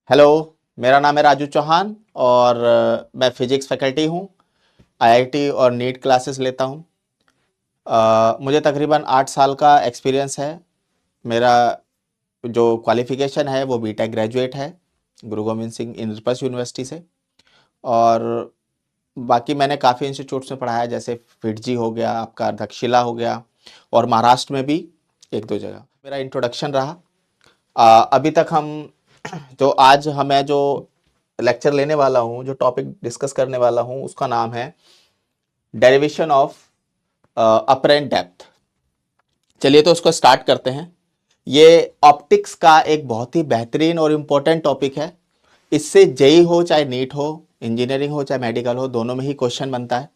Hello. मेरा नाम है राजू चौहान और मैं फिजिक्स फैकल्टी हूँ। आईआईटी और नीट क्लासेस लेता हूँ। मुझे तकरीबन 8 साल का एक्सपीरियंस है। मेरा जो क्वालिफ़िकेशन है वो बीटेक ग्रेजुएट है गुरु गोविंद सिंह इंद्रप्रस्थ यूनिवर्सिटी से। और बाकी मैंने काफ़ी इंस्टीट्यूट्स में पढ़ा है, जैसे फिटजी हो गया, आपका तक्षशिला हो गया, और महाराष्ट्र में भी एक दो जगह। मेरा इंट्रोडक्शन रहा। अभी तक हम जो आज हमें जो लेक्चर लेने वाला हूँ, जो टॉपिक डिस्कस करने वाला हूँ, उसका नाम है डेरिवेशन ऑफ अपरेंट डेप्थ। चलिए तो उसको स्टार्ट करते हैं। ये ऑप्टिक्स का एक बहुत ही बेहतरीन और इम्पोर्टेंट टॉपिक है। इससे जेई हो चाहे नीट हो, इंजीनियरिंग हो चाहे मेडिकल हो, दोनों में ही क्वेश्चन बनता है।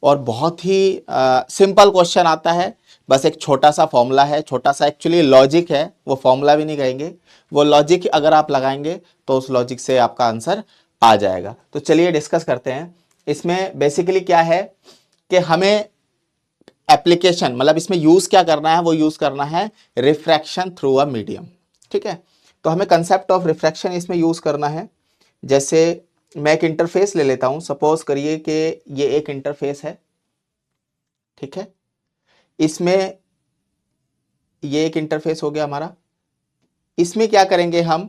और बहुत ही सिंपल क्वेश्चन आता है। बस एक छोटा सा फॉर्मूला है, छोटा सा एक्चुअली लॉजिक है, वो फॉर्मूला भी नहीं कहेंगे, वो लॉजिक अगर आप लगाएंगे तो उस लॉजिक से आपका आंसर आ जाएगा। तो चलिए डिस्कस करते हैं। इसमें बेसिकली क्या है कि हमें एप्लीकेशन, मतलब इसमें यूज क्या करना है, वो यूज करना है रिफ्रैक्शन थ्रू अ मीडियम। ठीक है, तो हमें कंसेप्ट ऑफ रिफ्रैक्शन इसमें यूज करना है। जैसे मैं एक इंटरफेस ले लेता हूं, सपोज करिए कि ये एक इंटरफेस है। ठीक है, इसमें ये एक इंटरफेस हो गया हमारा। इसमें क्या करेंगे हम,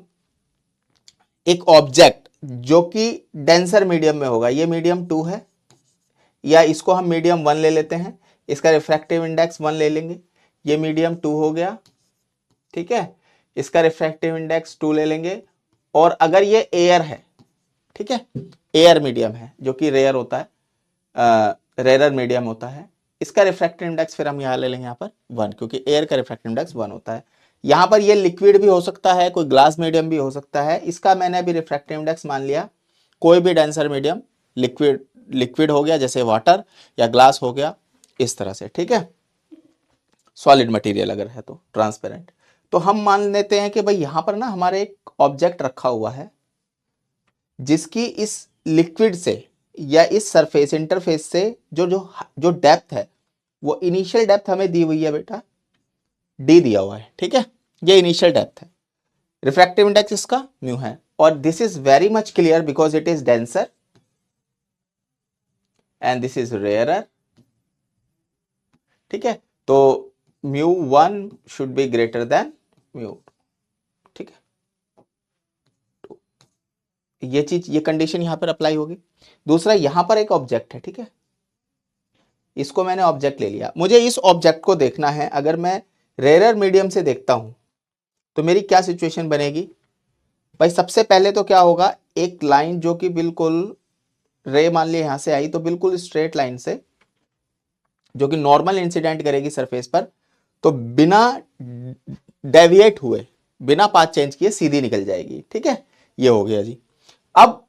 एक ऑब्जेक्ट जो कि डेंसर मीडियम में होगा, ये मीडियम 2 है, या इसको हम मीडियम 1 ले लेते हैं, इसका रिफ्रैक्टिव इंडेक्स 1 ले लेंगे, ये मीडियम 2 हो गया। ठीक है, इसका रिफ्रैक्टिव इंडेक्स 2 ले लेंगे। और अगर ये एयर है, ठीक है, एयर मीडियम है जो कि रेयर होता है, रेयर मीडियम होता है, इसका रिफ्रैक्टिव इंडेक्स फिर हम यहाँ ले लेंगे, यहाँ पर 1, क्योंकि एयर का रिफ्रैक्टिव इंडेक्स 1 होता है। यहाँ पर ये लिक्विड भी हो सकता है, कोई ग्लास मीडियम भी हो सकता है, इसका मैंने अभी रिफ्रैक्टिव इंडेक्स मान लिया। कोई भी डेंसर मीडियम, लिक्विड लिक्विड हो गया जैसे वाटर, या ग्लास हो गया, इस तरह से। ठीक है, सॉलिड मटेरियल अगर है तो ट्रांसपेरेंट। तो हम मान लेते हैं कि भाई यहाँ पर ना हमारे एक ऑब्जेक्ट रखा हुआ है, जिसकी इस लिक्विड से या इस सरफेस इंटरफेस से जो जो जो डेप्थ है, वो इनिशियल डेप्थ हमें दी हुई है बेटा, डी दिया हुआ है। ठीक है, ये इनिशियल डेप्थ है, रिफ्रैक्टिव इंडेक्स इसका म्यू है, और this is very much clear because it is denser and this is rarer. ठीक है, तो μ1 शुड बी ग्रेटर देन μ2। ठीक है, तो ये चीज, ये कंडीशन यहां पर अप्लाई होगी। दूसरा, यहां पर एक ऑब्जेक्ट है, ठीक है, इसको मैंने ऑब्जेक्ट ले लिया। मुझे इस ऑब्जेक्ट को देखना है, अगर मैं रेयर मीडियम से देखता हूं तो मेरी क्या सिचुएशन बनेगी भाई। सबसे पहले तो क्या होगा, एक लाइन जो कि बिल्कुल रे मान लिया यहां से आई, तो बिल्कुल स्ट्रेट लाइन से जो कि नॉर्मल इंसिडेंट करेगी सरफेस पर, तो बिना डेविएट हुए, बिना पाथ चेंज किए सीधी निकल जाएगी। ठीक है, ये हो गया जी। अब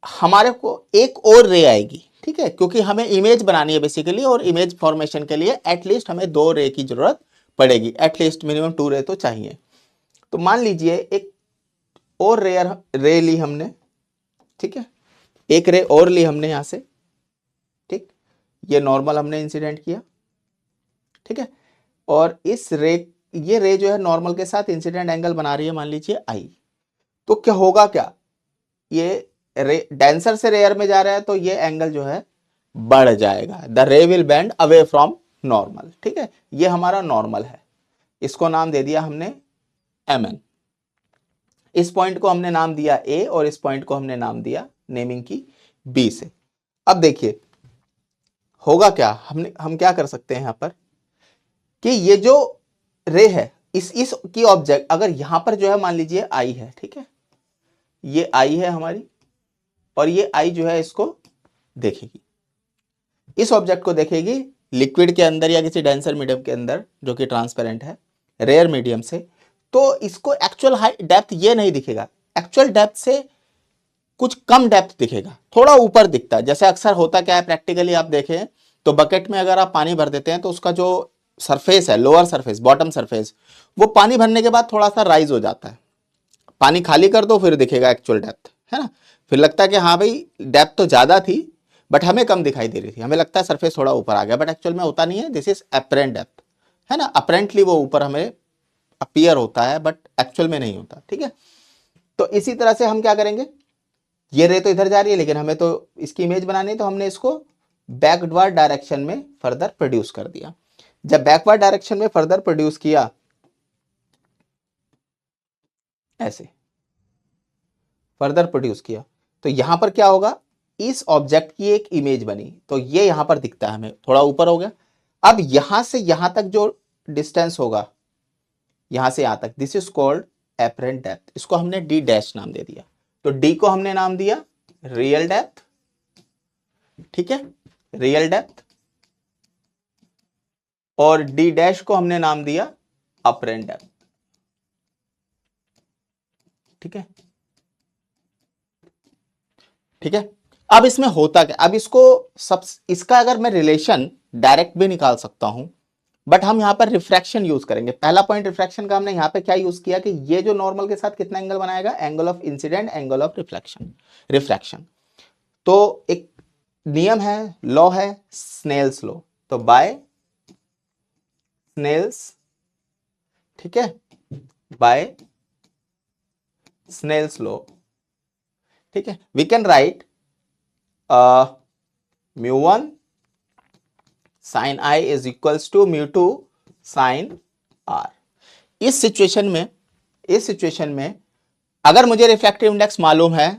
हमारे को एक और रे आएगी, ठीक है, क्योंकि हमें इमेज बनानी है बेसिकली, और इमेज फॉर्मेशन के लिए एटलीस्ट हमें 2 रे की जरूरत पड़ेगी, एटलीस्ट मिनिमम 2 रे तो चाहिए। तो मान लीजिए एक और रेयर रे ली हमने, ठीक है, एक रे और ली हमने यहां से। ठीक, ये नॉर्मल हमने इंसिडेंट किया। ठीक है, और इस रे, ये रे जो है नॉर्मल के साथ इंसिडेंट एंगल बना रही है, मान लीजिए आई। तो क्या होगा, क्या ये रे डेंसर से रेयर में जा रहा है, तो ये एंगल जो है बढ़ जाएगा, द रे will bend away from normal. ठीक है, ये हमारा नॉर्मल है, इसको नाम दे दिया हमने mn। इस पॉइंट को हमने नाम दिया a, और इस पॉइंट को हमने नाम दिया नेमिंग की b से। अब देखिए होगा क्या, हम क्या कर सकते हैं यहां पर, कि ये जो रे है, इस की ऑब्जेक्ट अगर यहां पर जो है मान लीजिए आई है, ठीक है, ये आई है हमारी, और ये आई जो है इसको देखेगी, इस ऑब्जेक्ट को देखेगी लिक्विड के अंदर या किसी डेंसर मीडियम के अंदर जो कि ट्रांसपेरेंट है, रेयर मीडियम से। तो इसको एक्चुअल हाई डेप्थ ये नहीं दिखेगा, एक्चुअल डेप्थ से कुछ कम डेप्थ दिखेगा, थोड़ा ऊपर दिखता है। जैसे अक्सर होता क्या है, प्रैक्टिकली आप देखें तो बकेट में अगर आप पानी भर देते हैं तो उसका जो सरफेस है, लोअर सरफेस, बॉटम सरफेस, वो पानी भरने के बाद थोड़ा सा राइज हो जाता है। पानी खाली कर दो फिर दिखेगा एक्चुअल डेप्थ, है ना। फिर लगता है कि हाँ भाई डेप्थ तो ज्यादा थी, बट हमें कम दिखाई दे रही थी, हमें लगता है सरफेस थोड़ा ऊपर आ गया, बट एक्चुअल में होता नहीं है। दिस इज अपेरेंट डेप्थ, है ना, अपेरेंटली वो ऊपर हमें अपीयर होता है, बट एक्चुअल में नहीं होता। ठीक है, तो इसी तरह से हम क्या करेंगे, ये रे तो इधर जा रही है लेकिन हमें तो इसकी इमेज बनानी है, तो हमने इसको बैकवर्ड डायरेक्शन में फर्दर प्रोड्यूस कर दिया। जब बैकवर्ड डायरेक्शन में फर्दर प्रोड्यूस किया ऐसे फर्दर प्रोड्यूस किया, तो यहां पर क्या होगा, इस ऑब्जेक्ट की एक इमेज बनी, तो ये यहां पर दिखता है हमें, थोड़ा ऊपर हो गया। अब यहां से यहां तक जो डिस्टेंस होगा, यहां से यहां तक, this is called apparent depth, इसको हमने डी डैश नाम दे दिया। तो डी को हमने नाम दिया रियल डेप्थ, ठीक है, रियल डेप्थ, और डी डैश को हमने नाम दिया अपरेंट डेप्थ, ठीक है, ठीक है। अब इसमें होता क्या, अब इसको सब, इसका अगर मैं रिलेशन डायरेक्ट भी निकाल सकता हूं, बट हम यहां पर रिफ्रैक्शन यूज करेंगे। पहला पॉइंट रिफ्रैक्शन का, हमने यहां पे क्या यूज किया कि ये जो नॉर्मल के साथ कितना एंगल बनाएगा, angle of incidence, angle of reflection, refraction. तो एक नियम है, लॉ है, स्नेल्स लॉ। तो बाय स्नेल्स, ठीक है, बाय स्नेल्स लॉ, ठीक है, we can write μ1 sin i is equals to μ2 sin r। इस सिचुएशन में अगर मुझे रिफ्रैक्टिव इंडेक्स मालूम है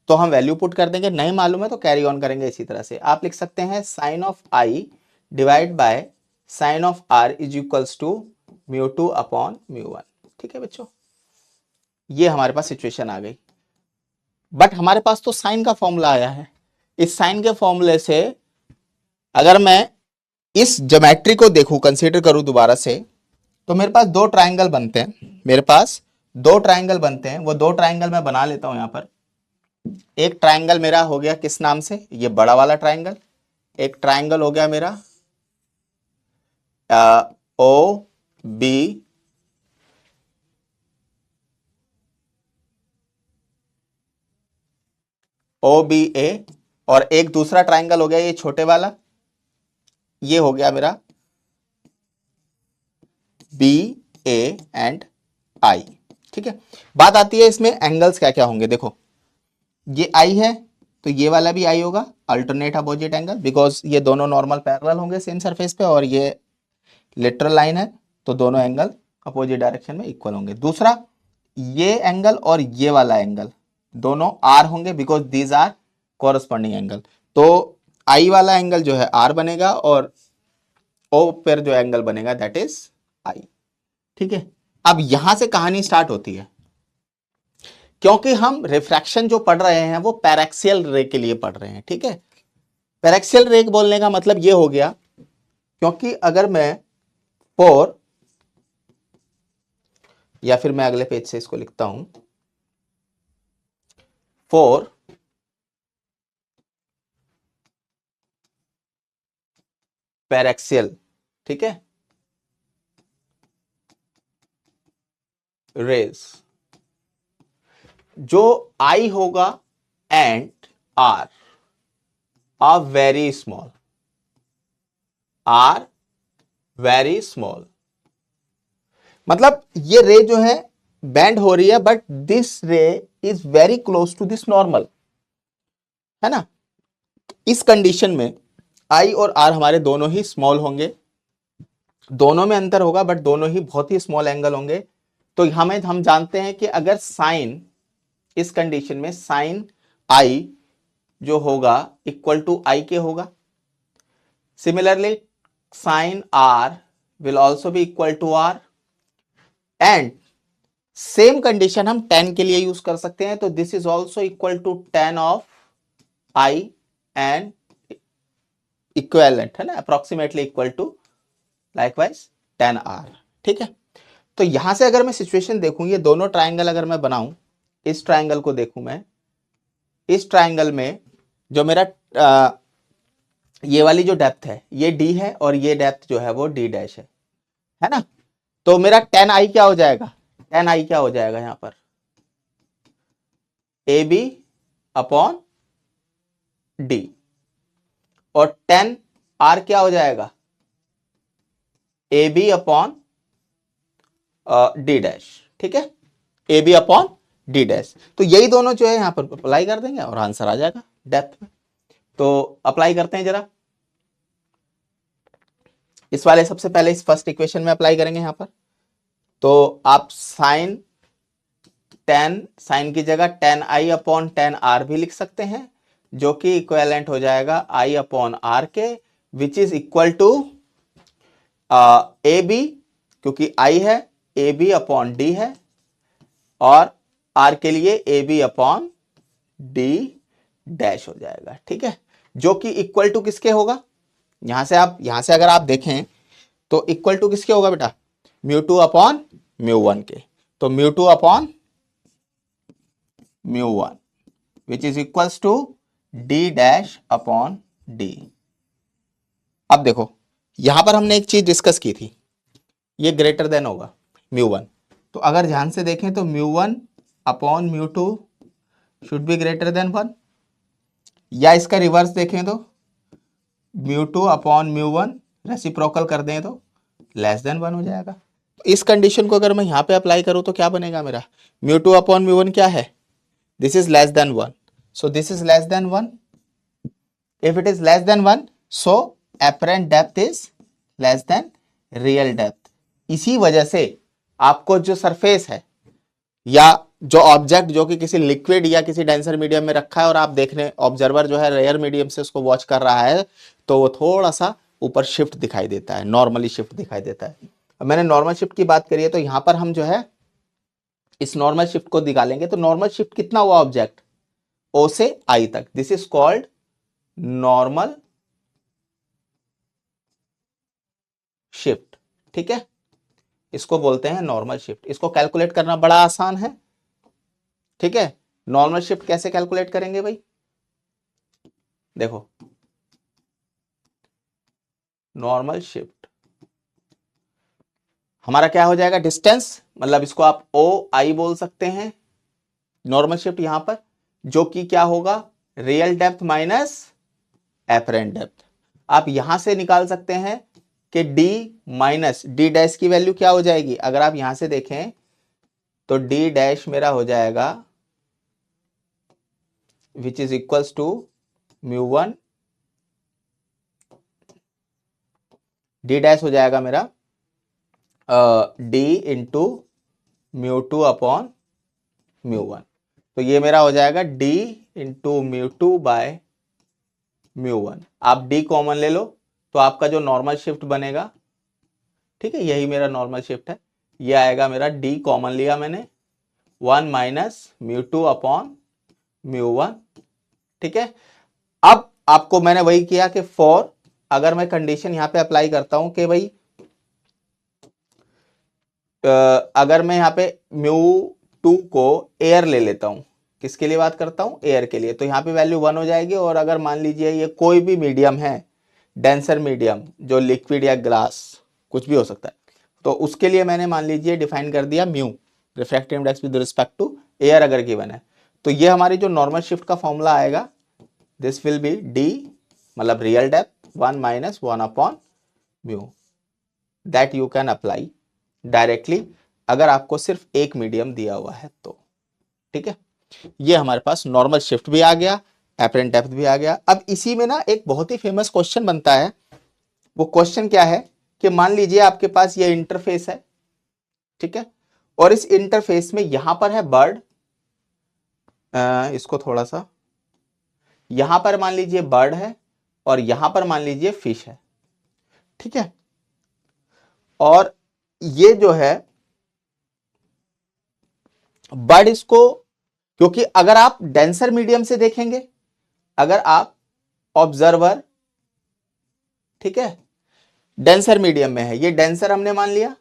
तो हम वैल्यू पुट कर देंगे, नहीं मालूम है तो कैरी ऑन करेंगे। इसी तरह से आप लिख सकते हैं sine of I divide by sine of R is equals to μ2 upon μ1, ठीक है बच्चों, ये हमारे पास सिचुएशन आ गई। बट हमारे पास तो साइन का फॉर्मूला आया है, इस साइन के फॉर्मूले से अगर मैं इस ज्योमेट्री को देखूं, कंसीडर करूं दोबारा से, तो मेरे पास दो ट्राइंगल बनते हैं, मेरे पास दो ट्राइंगल बनते हैं। वो दो ट्राइंगल मैं बना लेता हूं यहां पर। एक ट्राइंगल मेरा हो गया किस नाम से, ये बड़ा वाला ट्राइंगल। एक ट्राइंगल हो गया मेरा ओ बी ए, और एक दूसरा ट्राइंगल हो गया ये छोटे वाला, ये हो गया मेरा बी ए एंड आई, ठीक है। बात आती है इसमें एंगल्स क्या क्या होंगे। देखो ये आई है तो ये वाला भी आई होगा, अल्टरनेट अपोजिट एंगल, बिकॉज ये दोनों नॉर्मल पैरेलल होंगे सेम सरफेस पे, और ये लेटरल लाइन है तो दोनों एंगल अपोजिट डायरेक्शन में इक्वल होंगे। दूसरा ये एंगल और ये वाला एंगल दोनों आर होंगे, because these are corresponding angle. तो आई वाला एंगल जो है आर बनेगा और ओ पर जो एंगल बनेगा दैट इज आई, ठीक है। अब यहां से कहानी स्टार्ट होती है, क्योंकि हम रिफ्रैक्शन जो पढ़ रहे हैं वो पैरेक्सियल रे के लिए पढ़ रहे हैं, ठीक है। पैरेक्सियल रे बोलने का मतलब ये हो गया, क्योंकि अगर मैं फोर, या फिर मैं अगले पेज से इसको लिखता हूं, फोर पैरेक्सियल, ठीक है, रेज, जो आई होगा and r r very small, r very small, मतलब ये रे जो है बेंड हो रही है, but this ray is very close to this normal, है ना। इस कंडीशन में आई और आर हमारे दोनों ही स्मॉल होंगे, दोनों में अंतर होगा बट दोनों ही बहुत ही स्मॉल एंगल होंगे। तो हम जानते हैं कि अगर साइन, इस कंडीशन में साइन आई जो होगा इक्वल टू आई के होगा, similarly sine r will also be equal to r, and same condition हम tan के लिए यूज कर सकते हैं। तो this is also equal to tan of i and equivalent, है ना, approximately equal to likewise tan r, ठीक है। तो यहां से अगर मैं सिचुएशन देखूं, ये दोनों ट्राइंगल अगर मैं बनाऊं, इस ट्राइंगल को देखूं मैं, इस ट्राइंगल में जो मेरा ये वाली जो डेप्थ है ये d है, और ये डेप्थ जो है वो d डैश है ना। तो मेरा tan i क्या हो जाएगा, tan i क्या हो जाएगा यहां पर, ए बी अपॉन डी, और tan r क्या हो जाएगा, A B upon D dash, ठीक है, A B upon D dash. तो यही दोनों जो है यहाँ पर अप्लाई कर देंगे और आंसर आ जाएगा डेप्थ में। तो अप्लाई करते हैं जरा, इस वाले सबसे पहले इस फर्स्ट इक्वेशन में अप्लाई करेंगे यहाँ पर। तो आप साइन की जगह tan i upon tan r भी लिख सकते हैं, जो कि इक्विवेलेंट हो जाएगा आई अपॉन आर के, which is equal to A B, क्योंकि आई है, ए बी अपॉन डी है, और आर के लिए A B upon D dash हो जाएगा। ठीक है, जो कि इक्वल टू किसके होगा, यहां से अगर आप देखें तो इक्वल टू किसके होगा बेटा, mu two upon mu one के। तो mu two upon mu one which is equals to D dash upon D. अब देखो यहां पर हमने एक चीज डिस्कस की थी, ये ग्रेटर देन होगा म्यू वन। तो अगर ध्यान से देखें तो mu one upon mu two should be greater than one, या इसका रिवर्स देखें तो mu two upon mu one reciprocal कर दें तो लेस देन वन हो जाएगा। तो इस कंडीशन को अगर मैं यहाँ पे अप्लाई करूँ तो क्या बनेगा मेरा, mu two upon mu one क्या है, this is less then one, so this is less then one. If it is less then one so apparent depth is less then real depth. इसी वजह से आपको जो सरफेस है या जो ऑब्जेक्ट जो कि किसी लिक्विड या किसी डेंसर मीडियम में रखा है और आप देख रहे हैं ऑब्जर्वर जो है रेयर मीडियम से उसको वॉच कर रहा है, तो वो थोड़ा सा ऊपर शिफ्ट दिखाई देता है, नॉर्मली शिफ्ट दिखाई देता है। अब मैंने नॉर्मल शिफ्ट की बात करी है, तो यहां पर हम जो है इस नॉर्मल शिफ्ट को निकालेंगे। तो नॉर्मल शिफ्ट कितना हुआ ऑब्जेक्ट, ओ से आई तक, this is called normal shift. ठीक है, इसको बोलते हैं नॉर्मल शिफ्ट। इसको कैलकुलेट करना बड़ा आसान है। ठीक है, नॉर्मल शिफ्ट कैसे कैलकुलेट करेंगे भाई, देखो नॉर्मल शिफ्ट हमारा क्या हो जाएगा, डिस्टेंस, मतलब इसको आप ओ आई बोल सकते हैं नॉर्मल शिफ्ट यहां पर, जो कि क्या होगा real depth minus apparent depth. आप यहां से निकाल सकते हैं कि d माइनस डी डैश की वैल्यू क्या हो जाएगी, अगर आप यहां से देखें तो d डैश मेरा हो जाएगा which is equals to mu one, d dash हो जाएगा मेरा d into mu two upon mu one. तो ये मेरा हो जाएगा d into mu two by mu one. आप d कॉमन ले लो तो आपका जो नॉर्मल शिफ्ट बनेगा, ठीक है, यही मेरा नॉर्मल शिफ्ट है, ये आएगा मेरा d कॉमन लिया मैंने, one minus mu two upon mu one. ठीक है, अब आपको मैंने वही किया कि फॉर, अगर मैं कंडीशन यहां पे अप्लाई करता हूं कि भाई अगर मैं यहां पे म्यू टू को एयर ले लेता हूं, किसके लिए बात करता हूं, एयर के लिए, तो यहां पे वैल्यू वन हो जाएगी। और अगर मान लीजिए ये कोई भी मीडियम है, डेंसर मीडियम जो लिक्विड या ग्लास कुछ भी हो सकता है, तो उसके लिए मैंने मान लीजिए डिफाइन कर दिया mu, refractive index with respect to air अगर गिवन है, तो ये हमारी जो नॉर्मल शिफ्ट का फॉर्मूला आएगा, दिस विल बी डी मतलब real depth one minus one upon mu, that you can apply directly अगर आपको सिर्फ एक मीडियम दिया हुआ है तो। ठीक है, ये हमारे पास नॉर्मल शिफ्ट भी आ गया, एपरेंट डेप्थ भी आ गया। अब इसी में ना एक बहुत ही फेमस क्वेश्चन बनता है, वो क्वेश्चन क्या है कि मान लीजिए आपके पास ये इंटरफेस है, ठीक है, और इस इंटरफेस में यहां पर है बर्ड, इसको थोड़ा सा, यहां पर मान लीजिए बर्ड है और यहां पर मान लीजिए फिश है। ठीक है, और ये जो है बर्ड, इसको क्योंकि अगर आप डेंसर मीडियम से देखेंगे, अगर आप ऑब्जर्वर, ठीक है, डेंसर मीडियम में है, ये डेंसर हमने मान लिया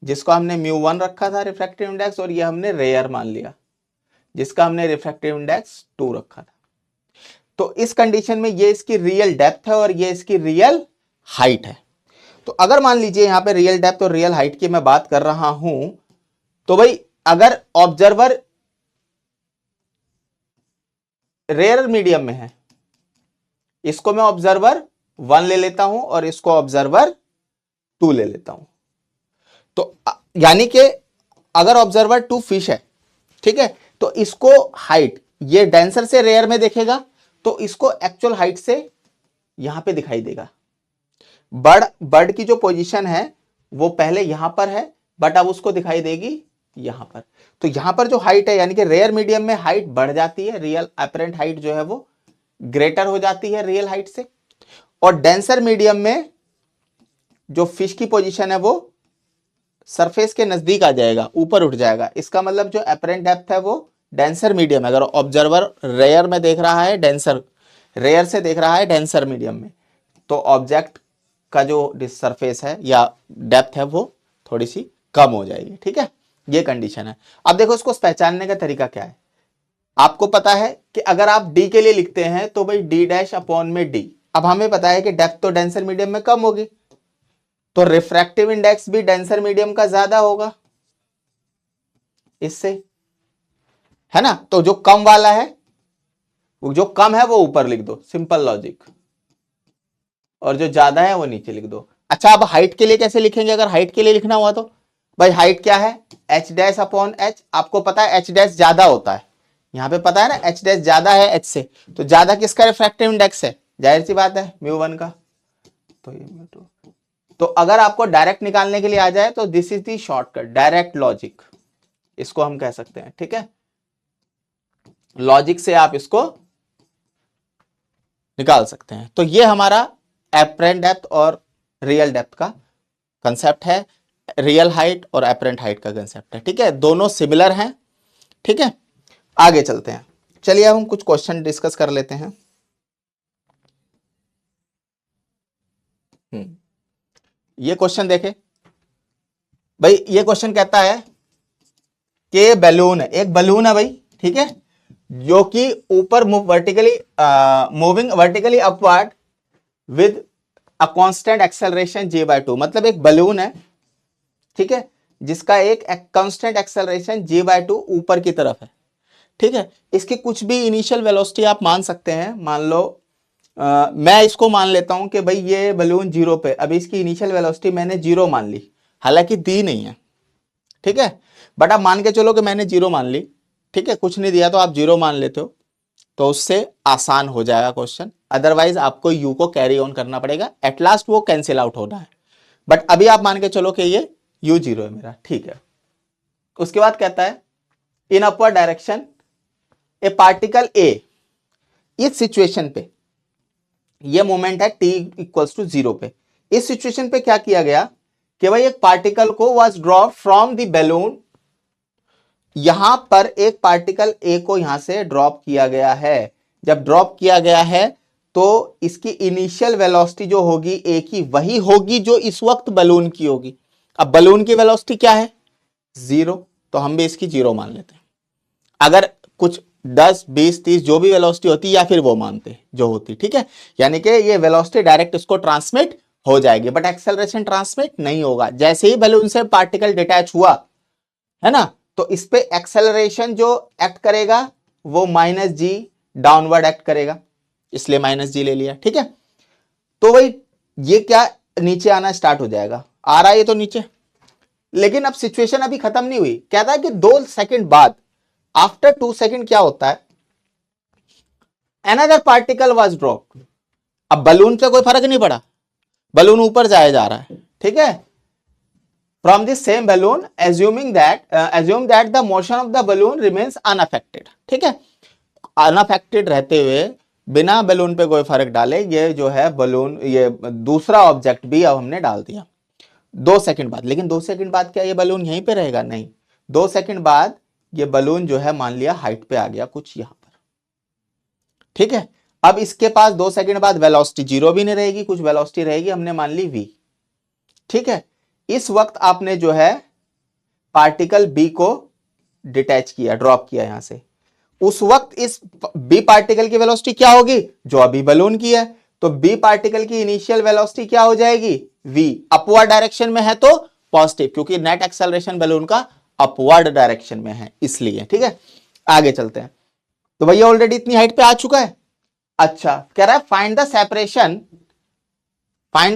जिसको हमने म्यू वन रखा था रिफ्रैक्टिव इंडेक्स, और ये हमने रेयर मान लिया जिसका हमने रिफ्रैक्टिव इंडेक्स 2 रखा था। तो इस कंडीशन में ये इसकी रियल डेप्थ है और ये इसकी रियल हाइट है। तो अगर मान लीजिए यहां पे रियल डेप्थ और रियल हाइट की मैं बात कर रहा हूं, तो भाई अगर ऑब्जर्वर रेयर मीडियम में है, इसको मैं ऑब्जर्वर 1 ले लेता हूं और इसको ऑब्जर्वर 2 ले लेता हूं। तो यानी कि अगर ऑब्जर्वर 2 फिश है ठीक है, तो इसको हाइट, ये डेंसर से रेयर में देखेगा तो इसको एक्चुअल हाइट से यहां पे दिखाई देगा। बर्ड की जो पोजीशन है वो पहले यहां पर है, बट अब उसको दिखाई देगी यहां पर। तो यहां पर जो हाइट है, यानी कि रेयर मीडियम में हाइट बढ़ जाती है, रियल अपरेंट हाइट जो है वो ग्रेटर हो जाती है रियल हाइट से। और डेंसर मीडियम में जो फिश की पोजीशन है वो सरफेस के नजदीक आ जाएगा, ऊपर उठ जाएगा। इसका मतलब जो अपरेंट डेप्थ है वो डेंसर मीडियम, अगर ऑब्जर्वर रेयर में देख रहा है, डेंसर रेयर से देख रहा है डेंसर मीडियम में, तो ऑब्जेक्ट का जो सरफेस है या डेप्थ है वो थोड़ी सी कम हो जाएगी। ठीक है, ये कंडीशन है। अब देखो इसको पहचानने का तरीका क्या है। आपको पता है कि अगर आप डी के लिए लिखते हैं तो भाई डी डैश अपॉन में डी। अब हमें पता है कि डेप्थ तो डेंसर मीडियम में कम होगी, तो रिफ्रैक्टिव इंडेक्स भी डेंसर मीडियम का ज्यादा होगा इससे, है ना। तो जो कम वाला है, जो कम है वो ऊपर लिख दो, सिंपल लॉजिक, और जो ज्यादा है वो नीचे लिख दो। अच्छा, अब हाइट के लिए कैसे लिखेंगे? अगर हाइट के लिए लिखना हुआ तो भाई हाइट क्या है, एच डैश अपॉन एच। आपको पता है एच डैश ज्यादा होता है, यहां पे पता है ना एच डैश ज्यादा है एच से, तो ज्यादा किसका रिफ्रैक्टिव इंडेक्स है, जाहिर सी बात है म्यू वन का, तो ये म्यू टू। तो अगर आपको डायरेक्ट निकालने के लिए आ जाए तो this is the shortcut, direct logic इसको हम कह सकते हैं। ठीक है, लॉजिक से आप इसको निकाल सकते हैं। तो ये हमारा एपरेंट डेप्थ और रियल डेप्थ का कंसेप्ट है, रियल हाइट और एपरेंट हाइट का कंसेप्ट है। ठीक है, दोनों सिमिलर हैं। ठीक है, आगे चलते हैं। चलिए अब हम कुछ क्वेश्चन डिस्कस कर लेते हैं। ये क्वेश्चन देखे भाई, ये क्वेश्चन कहता है कि बैलून है, एक बैलून है भाई, ठीक है, जो कि ऊपर vertically moving vertically upward with a constant acceleration g/2। मतलब एक बलून है, ठीक है, जिसका एक कांस्टेंट एक्सेलरेशन g/2 ऊपर की तरफ है। ठीक है, इसकी कुछ भी इनिशियल वेलोसिटी आप मान सकते हैं। मान लो मैं इसको मान लेता हूं कि भाई ये बलून जीरो पे, अभी इसकी इनिशियल वेलोसिटी मैंने जीरो मान ली, हालांकि दी नहीं है। ठीक है, बट आप मान के चलो कि मैंने जीरो मान ली। ठीक है, कुछ नहीं दिया तो आप जीरो मान लेते हो, तो उससे आसान हो जाएगा क्वेश्चन। अदरवाइज आपको यू को कैरी ऑन करना पड़ेगा, एट लास्ट वो कैंसिल आउट होना है। बट अभी आप मान के चलो कि ये यू जीरो है मेरा। ठीक है, उसके बाद कहता है in upward direction A particle A, इस सिचुएशन पे ये मोमेंट है t इक्वल्स टू जीरो पे। इस सिचुएशन पे क्या किया गया कि भाई एक पार्टिकल को was drop from the balloon, यहां पर एक पार्टिकल ए को यहां से ड्रॉप किया गया है। जब ड्रॉप किया गया है तो इसकी इनिशियल वेलोसिटी जो होगी ए की, वही होगी जो इस वक्त बलून की होगी। अब बलून की वेलोसिटी क्या है, जीरो, तो हम भी इसकी जीरो मान लेते हैं। अगर कुछ 10, 20, 30 जो भी वेलोसिटी होती या फिर वो मानते जो होती। ठीक है, यानी कि ये वेलोसिटी डायरेक्ट इसको ट्रांसमिट हो जाएगी, बट एक्सेलरेशन ट्रांसमिट नहीं होगा। जैसे ही बलून से पार्टिकल डिटैच हुआ, है ना, तो इस पे एक्सेलरेशन जो एक्ट करेगा वो माइनस जी डाउनवर्ड एक्ट करेगा, इसलिए माइनस जी ले लिया। ठीक है, तो भाई ये क्या नीचे आना स्टार्ट हो जाएगा, आ रहा है ये तो नीचे। लेकिन अब सिचुएशन अभी खत्म नहीं हुई, कहता है कि 2 सेकंड बाद, आफ्टर 2 सेकंड क्या होता है, अनदर पार्टिकल वाज ड्रॉप्ड। अब बलून पे कोई फर्क नहीं पड़ा, बलून ऊपर जाया जा रहा है। ठीक है, from the same balloon assuming that assume that the motion of the balloon remains unaffected। ठीक है, अनअफेक्टेड रहते हुए, बिना बलून पे कोई फर्क डाले, ये जो है बलून, ये दूसरा ऑब्जेक्ट भी अब हमने डाल दिया 2 सेकंड बाद। लेकिन 2 सेकंड बाद क्या ये बलून यहीं पे रहेगा? नहीं, 2 सेकंड बाद ये बलून जो है मान लिया हाइट पे आ गया कुछ यहां पर। ठीक है, अब इसके पास 2 सेकंड बाद वेलोसिटी जीरो भी नहीं रहेगी, कुछ वेलोसिटी रहेगी, हमने मान ली v। ठीक है, इस वक्त आपने जो है पार्टिकल बी को डिटैच किया, ड्रॉप किया यहां से। उस वक्त इस बी पार्टिकल की वेलोसिटी क्या होगी, जो अभी बलून की है। तो बी पार्टिकल की इनिशियल वेलोसिटी क्या हो जाएगी, v। अपवर्ड डायरेक्शन में है तो पॉजिटिव, क्योंकि नेट एक्सेलरेशन बलून का अपवर्ड डायरेक्शन में है इसलिए। ठीक है, आगे चलते हैं। तो भैया ऑलरेडी इतनी हाइट पे आ चुका है। अच्छा, कह रहा है find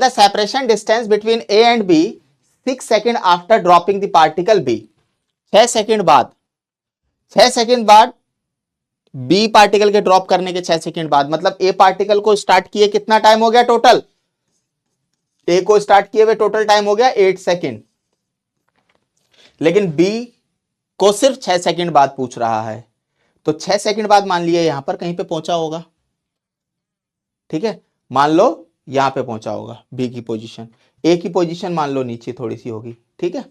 the separation distance between A and B 6 second after dropping the particle B. 6 second बाद 6 सेकंड बाद बी पार्टिकल के ड्रॉप करने के 6 सेकंड बाद, मतलब ए पार्टिकल को स्टार्ट किए कितना टाइम हो गया टोटल, ए को स्टार्ट किए हुए टोटल टाइम हो गया 8 सेकंड, लेकिन बी को सिर्फ 6 सेकंड बाद पूछ रहा है, तो 6 सेकंड बाद मान लिया यहां पर कहीं पे पहुंचा होगा, ठीक है, मान लो यहां पे पहुंचा होगा बी की पोजीशन, ए की पोजीशन मान लो नीचे थोड़ी सी होगी, ठीक है,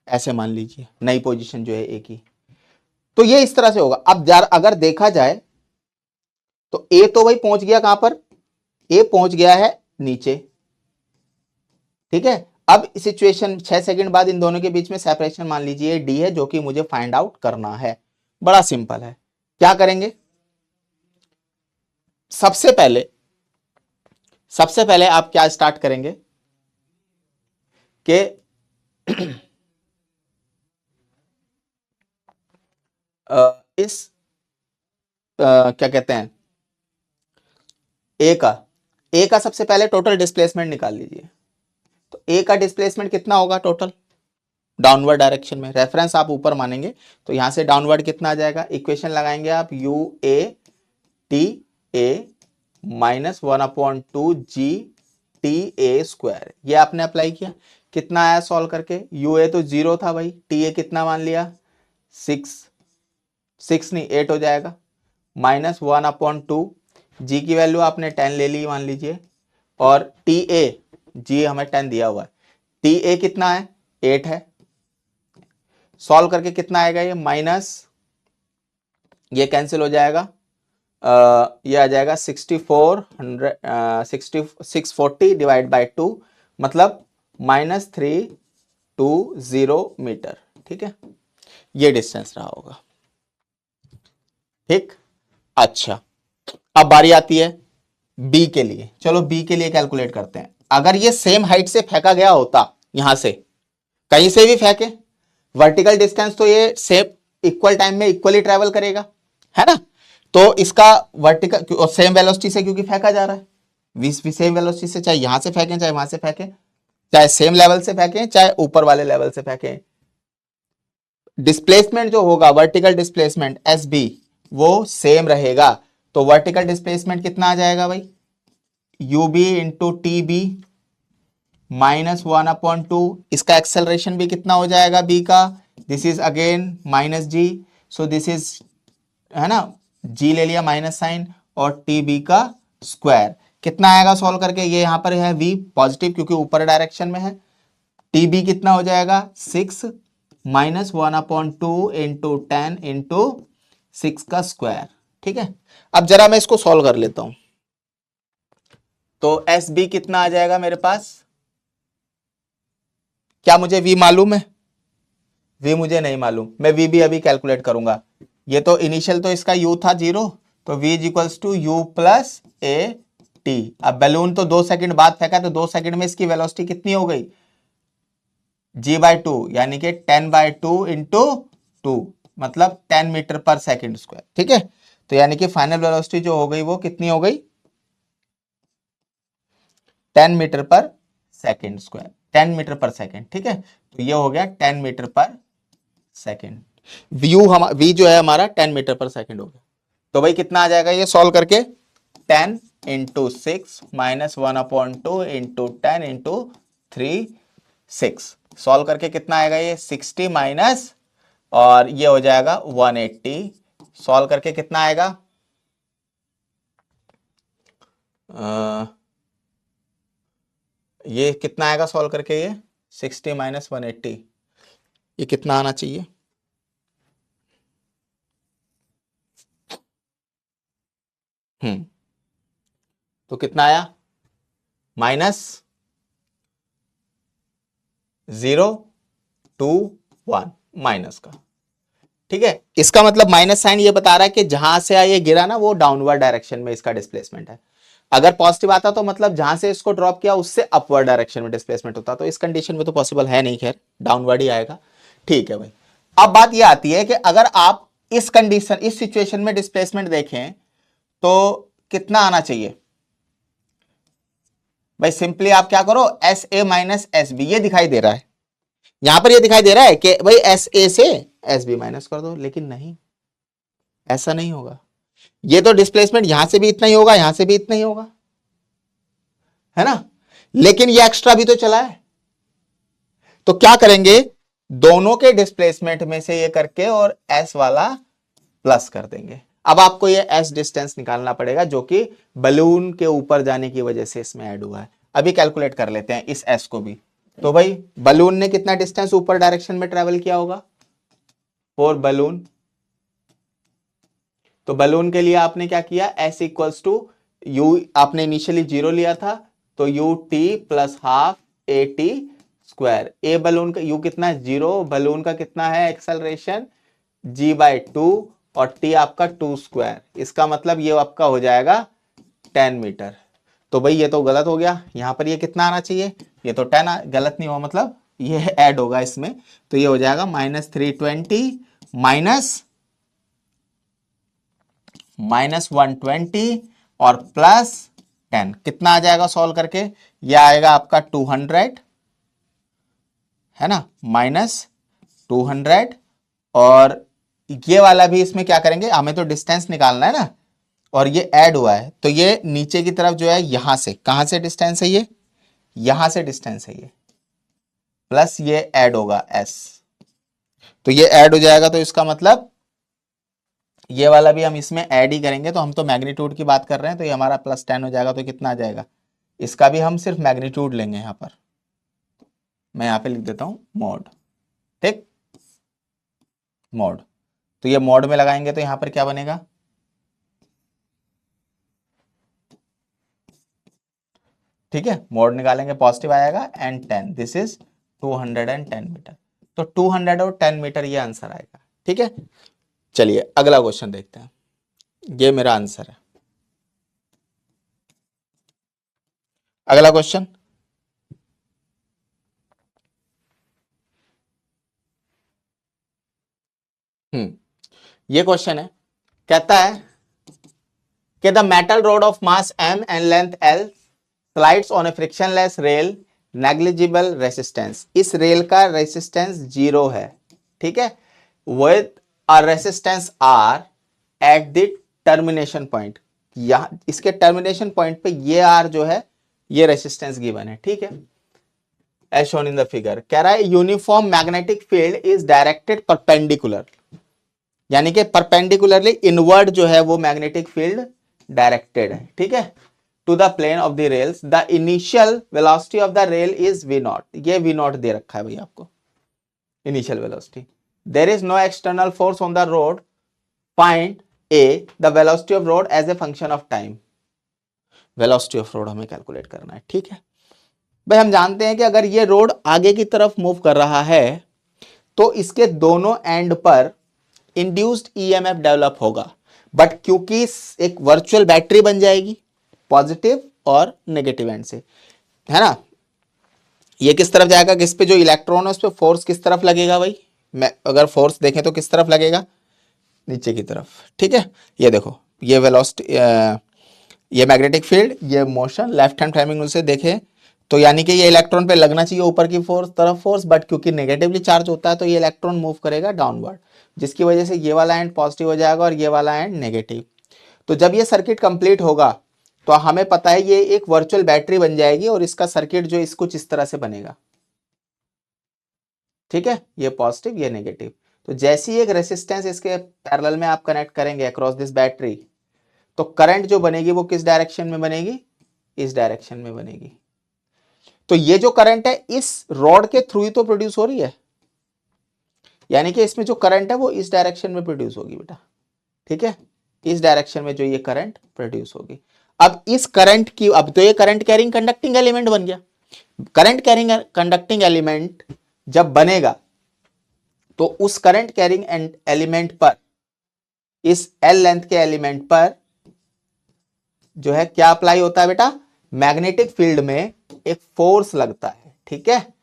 ऐसे मान लीजिए नई पोजीशन जो है ए की, तो ये इस तरह से होगा। अब यार अगर देखा जाए तो ए तो भाई पहुंच गया कहां पर, ए पहुंच गया है नीचे, ठीक है। अब सिचुएशन 6 सेकंड बाद इन दोनों के बीच में सेपरेशन मान लीजिए डी है, जो कि मुझे फाइंड आउट करना है। बड़ा सिंपल है, क्या करेंगे, सबसे पहले आप क्या स्टार्ट करेंगे कि इस क्या कहते हैं ए का सबसे पहले टोटल डिस्प्लेसमेंट निकाल लीजिए। तो ए का डिस्प्लेसमेंट कितना होगा टोटल, डाउनवर्ड डायरेक्शन में, रेफरेंस आप ऊपर मानेंगे तो यहां से डाउनवर्ड कितना आ जाएगा, इक्वेशन लगाएंगे आप U A T A minus 1/2 G T A square, ये आपने अप्लाई किया, कितना आया सॉल्व करके, यू ए तो 0 था भाई, टी ए कितना मान लिया 6 नहीं 8 हो जाएगा, माइनस 1/2 जी की वैल्यू आपने 10 ले ली मान लीजिए, और टी ए जी हमें 10 दिया हुआ है, टी ए कितना है 8 है, सॉल्व करके कितना आएगा ये माइनस, ये कैंसिल हो जाएगा, ये आ जाएगा 640 डिवाइड बाई 2, मतलब -320 मीटर, ठीक है, ये डिस्टेंस रहा होगा, ठीक। अच्छा अब बारी आती है बी के लिए, चलो बी के लिए कैलकुलेट करते हैं। अगर ये सेम हाइट से फेंका गया होता, यहां से कहीं से भी फेंके, वर्टिकल डिस्टेंस तो ये सेम इक्वल टाइम में इक्वली ट्रेवल करेगा, है ना, तो इसका वर्टिकल सेम वेलोसिटी से क्योंकि फेंका जा रहा है, सेम वेलोसिटी से, चाहे यहां से फेंकें चाहे वहां से फेंकें, चाहे सेम लेवल से फेंकें चाहे ऊपर वाले लेवल से फेंकें, डिस्प्लेसमेंट जो होगा वर्टिकल डिस्प्लेसमेंट एस बी वो सेम रहेगा, तो वर्टिकल डिस्प्लेसमेंट कितना आ जाएगा भाई, U B into T B -1/2, इसका एक्सेलरेशन भी कितना हो जाएगा बी का, this is again minus G, so this is, है ना, जी ले लिया माइनस साइन, और टी बी का स्क्वायर कितना आएगा सॉल्व करके, ये यहां पर है v पॉजिटिव क्योंकि ऊपर डायरेक्शन में है, टी बी कितना हो जाएगा 6 -1/2 इंटू 10 इंटू 6 का स्क्वायर, ठीक है। अब जरा मैं इसको सॉल्व कर लेता हूं, तो एस बी कितना आ जाएगा मेरे पास, क्या मुझे v मालूम है, v मुझे नहीं मालूम, मैं v भी अभी कैलकुलेट करूंगा, ये तो इनिशियल तो इसका u था 0, तो v is equals to U plus A T, अब बैलून तो 2 सेकंड बाद फेंका, तो 2 सेकंड में इसकी वेलोसिटी कितनी हो गई g/2, यानी कि 10/2 इंटू 2, मतलब 10 मीटर पर सेकंड स्क्वायर, ठीक है, तो यानी कि फाइनल वेलोसिटी जो हो गई वो कितनी हो गई 10 मीटर पर सेकंड स्क्वायर, 10 मीटर पर सेकंड, ठीक है, तो ये हो गया 10 मीटर पर सेकंड, वी जो है हमारा 10 मीटर पर सेकंड हो गया, तो भाई कितना आ जाएगा ये सॉल्व करके 10 इंटू 6 -1/2 इंटू 10 इंटू 3 6, सॉल्व करके कितना आएगा ये 60 माइनस, और ये हो जाएगा 180, सॉल्व करके कितना आएगा ये कितना आएगा सॉल्व करके, ये 60 माइनस 180, ये कितना आना चाहिए, तो कितना आया -021 माइनस का, ठीक है, इसका मतलब माइनस साइन ये बता रहा है कि जहां से ये गिरा ना वो डाउनवर्ड डायरेक्शन में इसका डिस्प्लेसमेंट है, अगर पॉजिटिव आता तो मतलब जहां से इसको ड्रॉप किया उससे अपवर्ड डायरेक्शन में डिस्प्लेसमेंट होता, तो इस कंडीशन में तो पॉसिबल है नहीं, खैर डाउनवर्ड ही आएगा, ठीक है भाई। अब बात ये आती है कि अगर आप इस कंडीशन इस सिचुएशन में डिस्प्लेसमेंट देखें तो कितना आना चाहिए, भाई सिंपली आप क्या करो S A minus S B, ये दिखाई दे रहा है, यहां पर ये दिखाई दे रहा है कि भाई एस ए से एस बी माइनस कर दो, लेकिन नहीं, ऐसा नहीं होगा। ये तो डिस्प्लेसमेंट यहां से भी इतना ही होगा, यहां से भी इतना ही होगा, है ना, लेकिन ये एक्स्ट्रा भी तो चला है। तो क्या करेंगे, दोनों के डिस्प्लेसमेंट में से ये करके और एस वाला प्लस कर देंगे। अब आपको ये एस डिस्टेंस निकालना पड़ेगा जो कि बलून के ऊपर जाने की वजह से इसमें ऐड हुआ है। अभी कैलकुलेट कर लेते हैं इस एस को भी। तो भाई बलून ने कितना डिस्टेंस ऊपर डायरेक्शन में ट्रेवल किया होगा, फॉर बलून। तो बलून के लिए आपने क्या किया, एस इक्वल्स टू यू, आपने इनिशियली 0 लिया था, तो U T plus half A T square. A balloon का यू कितना है 0, बलून का कितना है एक्सेलरेशन g/2 और t आपका 2 स्क्वायर, इसका मतलब ये आपका हो जाएगा 10 मीटर। तो भाई ये तो गलत हो गया, यहां पर ये कितना आना चाहिए, ये तो 10 गलत नहीं हुआ, मतलब ये ऐड होगा इसमें, तो ये हो जाएगा -320 -120 और +10, कितना आ जाएगा सॉल्व करके, ये आएगा आपका 200, है ना, -200, और ये वाला भी इसमें क्या करेंगे, हमें तो डिस्टेंस निकालना है ना, और ये ऐड हुआ है, तो ये नीचे की तरफ जो है यहां से, कहां से डिस्टेंस है ये, यहां से डिस्टेंस है ये, प्लस ये ऐड होगा s, तो ये ऐड हो जाएगा, तो इसका मतलब ये वाला भी हम इसमें ऐड ही करेंगे, तो हम तो मैग्नीट्यूड की बात कर रहे हैं, तो ये हमारा +10 हो जाएगा, तो कितना आ जाएगा, इसका भी हम सिर्फ मैग्नीट्यूड लेंगे यहां पर, मैं यहां पे लिख देता हूं मॉड, ठीक, मॉड। तो ये मॉड में लगाएंगे तो यहां पर क्या बनेगा, ठीक है, मोड निकालेंगे पॉजिटिव आएगा, एंड 10, दिस इज 210 मीटर, तो 210 मीटर ये आंसर आएगा, ठीक है। चलिए अगला क्वेश्चन देखते हैं, ये मेरा आंसर है। अगला क्वेश्चन, ये क्वेश्चन है, कहता है कि the metal road of mass m and length l slides on A frictionless rail, negligible resistance, इस रेल का रेसिस्टेंस 0 है, ठीक है, with a resistance r at the termination point, यहां इसके टर्मिनेशन पॉइंट पे ये r जो है ये रेसिस्टेंस गिवन है, ठीक है, as shown in the figure. कह रहा है uniform magnetic field is directed perpendicular, यानी कि परपेंडिकुलरली इनवर्ड जो है वो मैग्नेटिक फील्ड डायरेक्टेड है, ठीक है, to the plane of the rails, the initial velocity of the rail is v0, ये v0 दे रखा है भाई आपको, initial velocity, there is no external force on the rod, find a the velocity of rod as a function of time, velocity of rod हमें calculate करना है, ठीक है। भाई हम जानते हैं कि अगर ये रोड आगे की तरफ मूव कर रहा है तो इसके दोनों एंड पर इंड्यूस्ड ईएमएफ डेवलप होगा, बट क्योंकि एक वर्चुअल बैटरी बन जाएगी पॉजिटिव और नेगेटिव एंड से, है ना, ये किस तरफ जाएगा, किस पे जो इलेक्ट्रॉन है उस पे फोर्स किस तरफ लगेगा भाई, मैं अगर फोर्स देखें तो किस तरफ लगेगा, नीचे की तरफ, ठीक है, ये देखो ये वेलोसिटी, ये मैग्नेटिक फील्ड, ये motion, left hand framing rule से देखें तो यानी कि ये इलेक्ट्रॉन पे लगना चाहिए ऊपर की फोर्स तरफ फोर्स, बट क्योंकि नेगेटिवली चार्ज होता है तो ये इलेक्ट्रॉन मूव करेगा डाउनवर्ड, जिसकी वजह से ये वाला एंड पॉजिटिव हो जाएगा और ये वाला एंड नेगेटिव। तो जब ये सर्किट कंप्लीट होगा तो हमें पता है ये एक वर्चुअल बैटरी बन जाएगी और इसका सर्किट जो इस कुछ इस तरह से बनेगा, ठीक है, ये पॉजिटिव ये नेगेटिव। तो जैसी एक रेसिस्टेंस इसके पैरेलल में आप कनेक्ट करेंगे अक्रॉस दिस बैटरी, तो करंट जो बनेगी वो किस डायरेक्शन में बनेगी, इस डायरेक्शन में बनेगी। तो ये जो करंट है इस रॉड के थ्रू ही तो प्रोड्यूस हो रही है, यानी कि इसमें जो करंट है वो इस डायरेक्शन में प्रोड्यूस होगी बेटा, ठीक है, इस डायरेक्शन में जो ये करंट प्रोड्यूस होगी। अब इस करंट की, अब तो ये करंट कैरिंग कंडक्टिंग एलिमेंट बन गया, करंट कैरिंग कंडक्टिंग एलिमेंट जब बनेगा तो उस करंट कैरिंग एलिमेंट पर, इस एल लेंथ के एलिमेंट पर जो है क्या अप्लाई होता है बेटा, मैग्नेटिक फील्ड में एक फोर्स लगता है, ठीक है,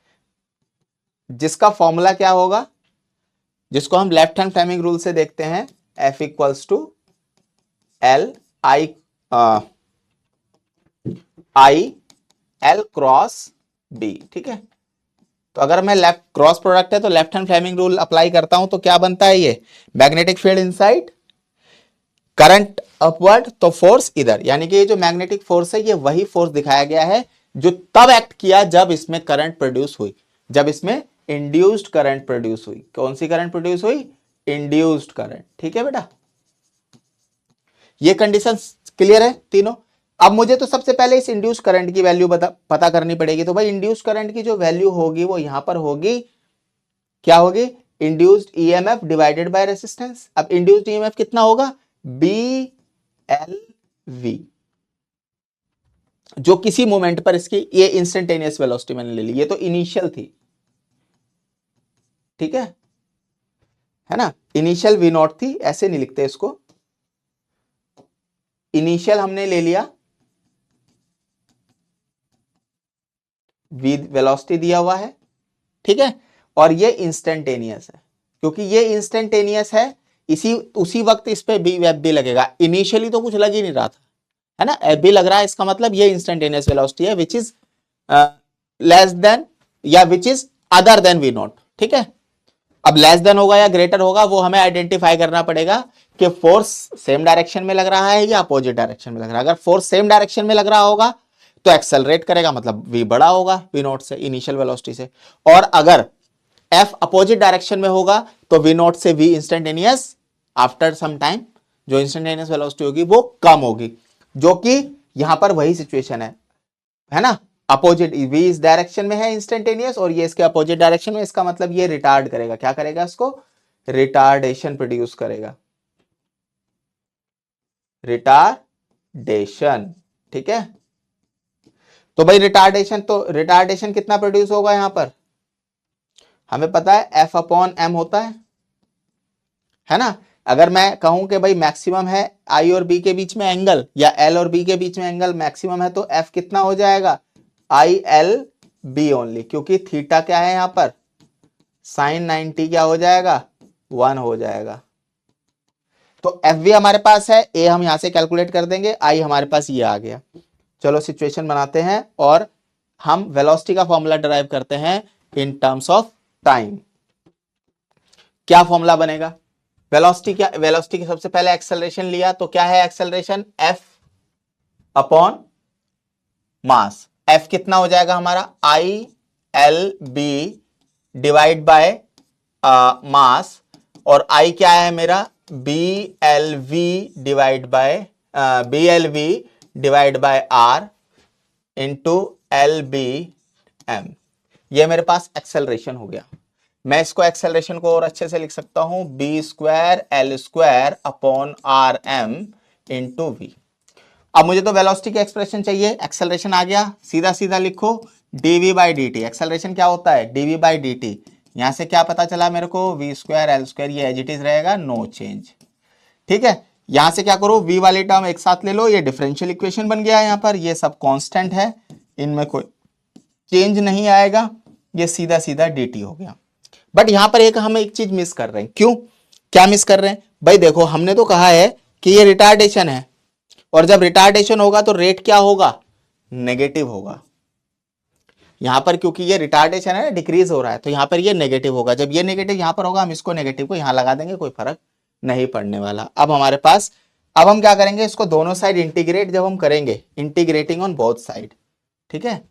जिसका फॉर्मूला क्या होगा, जिसको हम लेफ्ट हैंड फ्रेमिंग रूल से देखते हैं, F equals to L I I L cross B, ठीक है, तो अगर मैं लेफ्ट क्रॉस प्रोडक्ट है तो left hand Fleming rule apply करता हूं तो क्या बनता है, ये magnetic field inside current upward, तो फोर्स इधर, यानी कि ये जो मैग्नेटिक फोर्स है ये वही फोर्स दिखाया गया है जो तब एक्ट किया जब इसमें करंट प्रोड्यूस हुई, जब इसमें इंड्यूस्ड करंट प्रोड्यूस हुई। कौन सी करंट प्रोड्यूस हुई, इंड्यूस्ड करंट। ठीक है बेटा, ये कंडीशन क्लियर है तीनों। अब मुझे तो सबसे पहले इस इंड्यूस करंट की वैल्यू पता करनी पड़ेगी। तो भाई इंड्यूस करंट की जो वैल्यू होगी वो यहां पर होगी, क्या होगी, induced EMF divided by resistance. अब इंड्यूस्ड ईएमएफ कितना होगा, बी एल वी, जो किसी मोमेंट पर इसकी, ये इंस्टेंटेनियस वेलोसिटी मैंने ले ली, ये तो इनिशियल थी, ठीक है ना, इनिशियल वी नॉट थी, ऐसे नहीं लिखते इसको, इनिशियल हमने ले लिया, वी वेलोसिटी दिया हुआ है, ठीक है, और ये इंस्टेंटेनियस है, क्योंकि ये इंस्टेंटेनियस है, इसी उसी वक्त इस पे बी वेब भी लगेगा। इनिशियली तो कुछ लग ही नहीं रहा था, है ना, एफ भी लग रहा है, इसका मतलब ये इंस्टेंटेनियस वेलोसिटी है विच इज लेस देन या which is other than V naught. ठीक है, अब लेस देन होगा या ग्रेटर होगा वो हमें आइडेंटिफाई करना पड़ेगा कि फोर्स सेम डायरेक्शन में लग रहा है या अपोजिट डायरेक्शन में लग रहा है। अगर फोर्स सेम डायरेक्शन में लग रहा होगा तो एक्सेलरेट करेगा, मतलब v बड़ा होगा v नॉट से, इनिशियल वेलोसिटी से, और अगर f अपोजिट डायरेक्शन में होगा तो v नॉट से v instantaneous after some time जो इंस्टेंटेनियस वेलोसिटी होगी वो कम होगी, जो कि यहां पर वही सिचुएशन है ना, अपोजिट v इस डायरेक्शन में है इंस्टेंटेनियस और ये इसके अपोजिट डायरेक्शन में, इसका मतलब ये रिटार्ड करेगा, क्या करेगा, इसको रिटार्डेशन प्रोड्यूस करेगा, रिटार्डेशन। ठीक है, तो भाई रिटार्डेशन, तो रिटार्डेशन कितना प्रोड्यूस होगा यहां पर, हमें पता है एफ अपॉन एम होता है ना। अगर मैं कहूं कि भाई मैक्सिमम है आई और बी के बीच में एंगल, या एल और बी के बीच में एंगल मैक्सिमम है, तो एफ कितना हो जाएगा, आई एल बी ओनली, क्योंकि थीटा क्या है यहां पर, साइन 90 क्या हो जाएगा, 1 हो जाएगा। तो एफ भी हमारे पास है, ए हम यहां से कैलकुलेट कर देंगे, आई हमारे पास ये आ गया। चलो सिचुएशन बनाते हैं और हम वेलोसिटी का फॉर्मूला डिराइव करते हैं इन टर्म्स ऑफ टाइम। क्या फॉर्मूला बनेगा, वेलोसिटी, क्या वेलोसिटी की सबसे पहले एक्सेलरेशन लिया, तो क्या है acceleration, F upon mass. F कितना हो जाएगा हमारा, I L B divide by mass, और आई क्या है मेरा, B L V divide by R into L B M. ये मेरे पास एक्सेलरेशन हो गया। मैं इसको एक्सेलरेशन को और अच्छे से लिख सकता हूं, B square L square upon R M into V. अब मुझे तो वेलोसिटी की एक्सप्रेशन चाहिए, एक्सेलरेशन आ गया, सीधा सीधा लिखो DV by D T. Acceleration क्या होता है, डीवी बाई डी टी। यहां से क्या पता चला मेरे को, वी स्क्वायर एल स्क्वायर, ये एज इट इज रहेगा, नो चेंज। ठीक है, यहां से क्या करो, v वाली टर्म एक साथ ले लो, ये डिफरेंशियल इक्वेशन बन गया है, यहां पर ये सब कांस्टेंट है, इनमें कोई चेंज नहीं आएगा, ये सीधा सीधा dt हो गया। बट यहां पर हम एक चीज मिस कर रहे हैं, क्यों, क्या मिस कर रहे हैं भाई, देखो हमने तो कहा है कि ये रिटार्डेशन है, और जब रिटार्डेशन होगा तो रेट क्या होगा, नेगेटिव होगा। यहां पर क्योंकि ये रिटार्डेशन है, डिक्रीज हो रहा है, तो यहां पर ये नेगेटिव होगा। जब ये नेगेटिव यहां पर होगा, हम इसको नेगेटिव को यहां लगा देंगे, कोई फर्क नहीं पड़ने वाला। अब हमारे पास, अब हम क्या करेंगे, इसको दोनों साइड इंटीग्रेट जब हम करेंगे, इंटीग्रेटिंग ऑन बोथ साइड, ठीक है,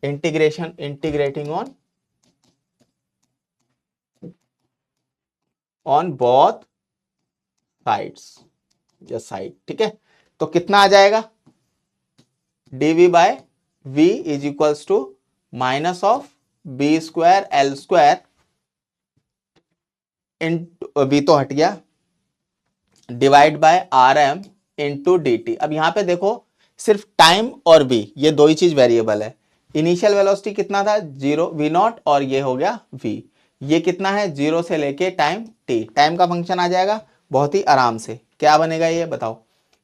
इंटीग्रेटिंग ऑन बोथ साइड्स, या साइड, ठीक है, तो कितना आ जाएगा, dv by v is equals to minus of B square L square in, v तो हट गया, divide by R M into D T. अब यहां पे देखो सिर्फ टाइम और v, ये दो ही चीज वेरिएबल है। इनिशियल वेलोसिटी कितना था, 0 v नॉट, और ये हो गया v, ये कितना है, 0 से लेके टाइम t, टाइम का फंक्शन आ जाएगा बहुत ही आराम से। क्या बनेगा ये बताओ,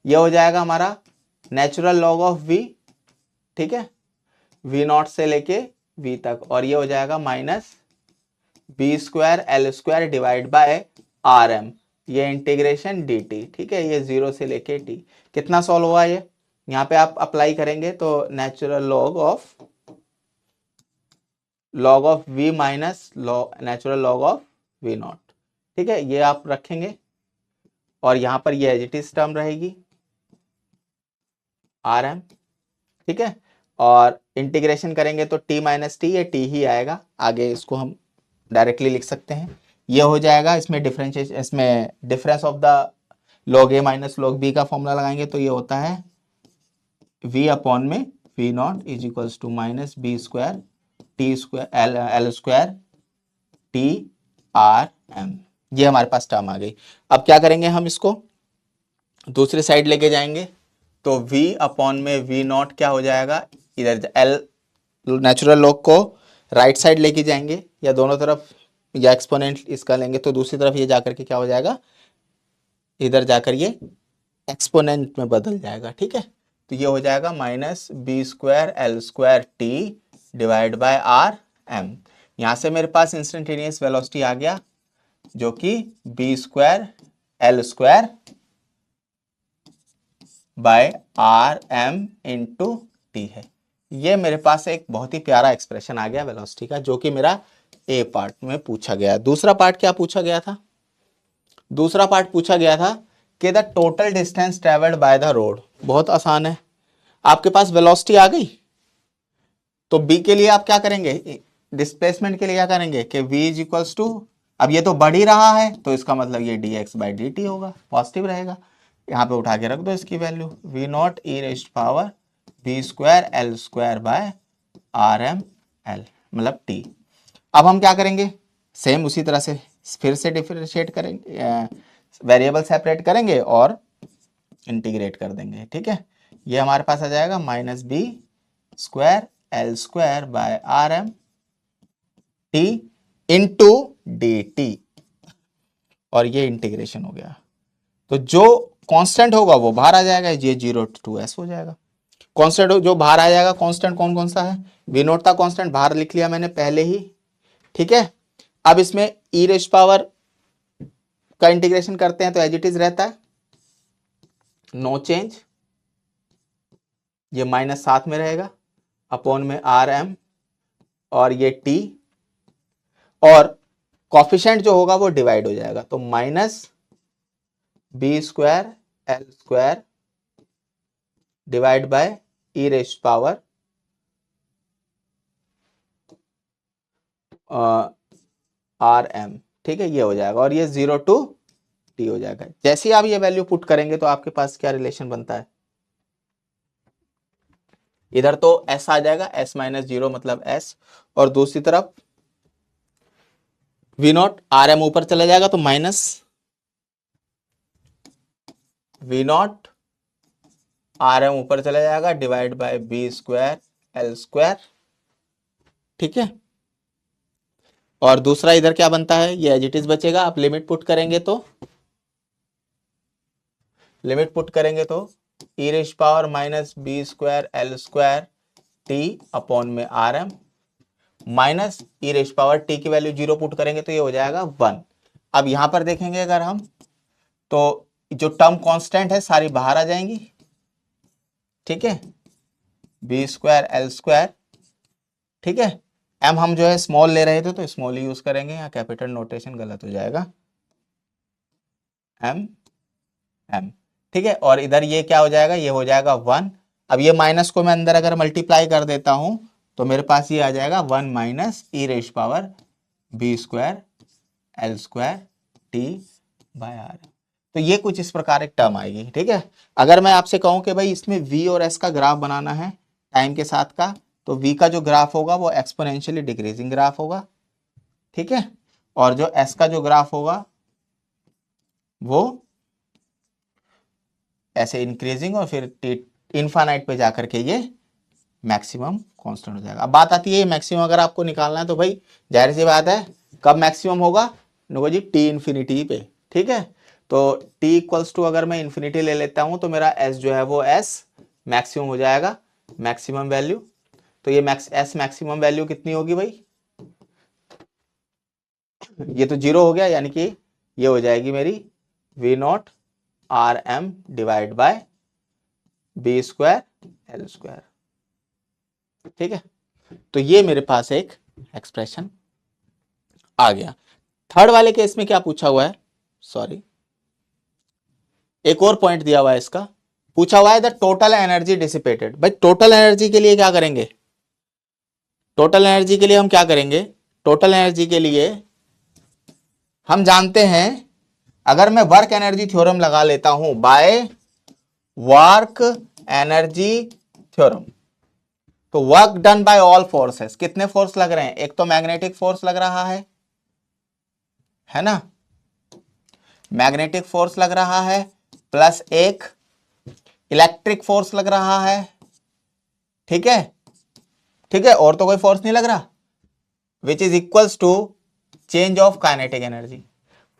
ये हो जाएगा हमारा नेचुरल लॉग ऑफ v, ठीक है, v नॉट से लेके v तक, और ये हो जाएगा minus B square L square divide by R M, ये इंटीग्रेशन डी टी, ठीक है, ये 0 से लेके t। कितना सॉल्व हुआ ये, यहाँ पे आप अप्लाई करेंगे तो natural log of log of v minus natural log of v not. ठीक है, ये आप रखेंगे और यहां पर ये एज इट इज टर्म रहेगी rm। ठीक है, और इंटीग्रेशन करेंगे तो t माइनस टी, ये t ही आएगा, आगे इसको हम डायरेक्टली लिख सकते हैं। ये हो जाएगा, इसमें डिफरेंशिएशन, इसमें difference of the log a minus log b का फॉर्मूला लगाएंगे तो ये होता है v अपॉन में v naught is equals to minus B square T square L square T R M. ये हमारे पास टर्म आ गई। अब क्या करेंगे, हम इसको दूसरी साइड लेके जाएंगे तो v अपॉन में v नॉट क्या हो जाएगा, इधर एल नेचुरल लॉग को राइट साइड लेके जाएंगे या दोनों तरफ, या एक्सपोनेंट इसका लेंगे तो दूसरी तरफ ये जाकर के क्या हो जाएगा, इधर जाकर ये एक्सपोनेंट में बदल जाएगा। ठीक है, तो ये हो जाएगा minus B square L square T divide by R M. यहां से मेरे पास इंस्टेंटेनियस वेलोसिटी आ गया जो कि B square L square by R M into T है। ये मेरे पास एक बहुत ही प्यारा एक्सप्रेशन आ गया वेलोसिटी का, जो कि मेरा ए पार्ट में पूछा गया। दूसरा पार्ट क्या पूछा गया था, दूसरा पार्ट पूछा गया था कि the total distance travelled by the road. बहुत आसान है, आपके पास वेलोसिटी आ गई तो बी के लिए आप क्या करेंगे, डिस्प्लेसमेंट के लिए क्या करेंगे कि v इज इक्वल्स टू, अब ये तो बढ़ ही रहा है तो इसका मतलब ये dx बाई डी टी होगा, पॉजिटिव रहेगा। यहाँ पे उठा के रख दो इसकी value, v naught E raised power B square L square by R M L मतलब t। अब हम क्या करेंगे, सेम उसी तरह से फिर से डिफरेंशिएट करेंगे, वेरिएबल सेपरेट करेंगे और इंटीग्रेट कर देंगे। ठीक है, ये हमारे पास आ जाएगा minus B square L square by R M T into D T, और ये इंटीग्रेशन हो गया। तो जो कांस्टेंट होगा वो बाहर आ जाएगा, ये 0 to 2s हो जाएगा। कांस्टेंट जो बाहर आ जाएगा, कांस्टेंट कौन कौन सा है, वी नोट का कांस्टेंट बाहर लिख लिया मैंने पहले ही। ठीक है, अब इसमें ई रेज पावर का इंटीग्रेशन करते हैं तो एज इट इज रहता है, नो चेंज, ये माइनस साथ में रहेगा अपॉन में आर एम और ये टी, और कॉफिशिएंट जो होगा वो डिवाइड हो जाएगा तो minus B square L square divide by E raise power R M. ठीक है, ये हो जाएगा और ये 0 to t हो जाएगा। जैसे ही आप ये वैल्यू पुट करेंगे तो आपके पास क्या रिलेशन बनता है, इधर तो s आ जाएगा, s माइनस 0 मतलब s, और दूसरी तरफ v नॉट आर एम ऊपर चला जाएगा तो minus v naught R M ऊपर चला जाएगा divide by B square L square. ठीक है, और दूसरा इधर क्या बनता है, ये एज इट इज बचेगा। आप लिमिट पुट करेंगे तो E raise power minus B square L square T upon में R M minus E raise power T की वैल्यू 0 पुट करेंगे तो ये हो जाएगा 1। अब यहां पर देखेंगे अगर हम तो जो टर्म कांस्टेंट है सारी बाहर आ जाएंगी। ठीक है, बी स्क्वायर एल स्क्वायर। ठीक है, एम हम जो है स्मॉल ले रहे थे तो स्मॉल ही यूज करेंगे, यहाँ कैपिटल नोटेशन गलत हो जाएगा, एम एम। ठीक है, और इधर ये क्या हो जाएगा, ये हो जाएगा 1। अब ये माइनस को मैं अंदर अगर मल्टीप्लाई कर देता हूं तो मेरे पास ये आ जाएगा 1 minus E raise power B square L square T by R. तो ये कुछ इस प्रकार एक टर्म आएगी। ठीक है, अगर मैं आपसे कहूं कि भाई इसमें v और s का ग्राफ बनाना है टाइम के साथ का, तो v का जो ग्राफ होगा वो एक्सपोनेंशियली डिक्रीजिंग ग्राफ होगा। ठीक है, और जो s का जो ग्राफ होगा वो ऐसे इंक्रीजिंग और फिर इनफाइनाइट पे जाकर के ये मैक्सिमम कांस्टेंट हो जाएगा। अब बात आती है मैक्सिमम अगर आपको निकालना है तो भाई जाहिर सी बात है कब मैक्सिमम होगा, नो जी टी इन्फिनिटी पे। ठीक है, तो t इक्वल्स टू अगर मैं इन्फिनिटी ले लेता हूं तो मेरा s जो है वो s मैक्सिमम हो जाएगा, मैक्सिमम वैल्यू। तो ये s मैक्सिमम वैल्यू कितनी होगी भाई, ये तो 0 हो गया, यानी कि ये हो जाएगी मेरी v naught R M divide by B square L square. ठीक है, तो ये मेरे पास एक एक्सप्रेशन आ गया। थर्ड वाले केस में क्या पूछा हुआ है, सॉरी एक और पॉइंट दिया हुआ है, इसका पूछा हुआ है द टोटल एनर्जी डिसिपेटेड। भाई टोटल एनर्जी के लिए क्या करेंगे, टोटल एनर्जी के लिए हम क्या करेंगे, टोटल एनर्जी के लिए हम जानते हैं, अगर मैं वर्क एनर्जी थ्योरम लगा लेता हूं बाय वर्क एनर्जी थ्योरम, तो work done bye all forces, कितने फोर्स लग रहे हैं, एक तो मैग्नेटिक फोर्स लग रहा है ना, मैग्नेटिक फोर्स लग रहा है, प्लस एक इलेक्ट्रिक फोर्स लग रहा है, ठीक है, ठीक है, और तो कोई फोर्स नहीं लग रहा, which is equals to change of kinetic energy.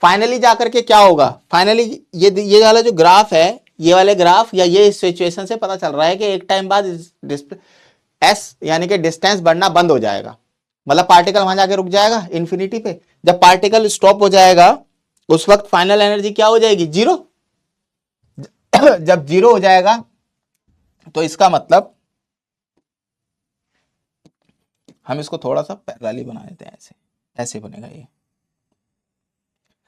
Finally जाकर के क्या होगा, फाइनली ये वाला जो ग्राफ है, ये वाले ग्राफ या ये सिचुएशन से पता चल रहा है कि एक टाइम बाद एस यानी कि डिस्टेंस बढ़ना बंद हो जाएगा, मतलब पार्टिकल वहां जाके रुक जाएगा इंफिनिटी पे। जब पार्टिकल स्टॉप हो जाएगा उस वक्त फाइनल एनर्जी क्या हो जाएगी, जीरो। जब जीरो हो जाएगा तो इसका मतलब हम इसको थोड़ा सा पैरेलली बना देते हैं, ऐसे ऐसे बनेगा ये,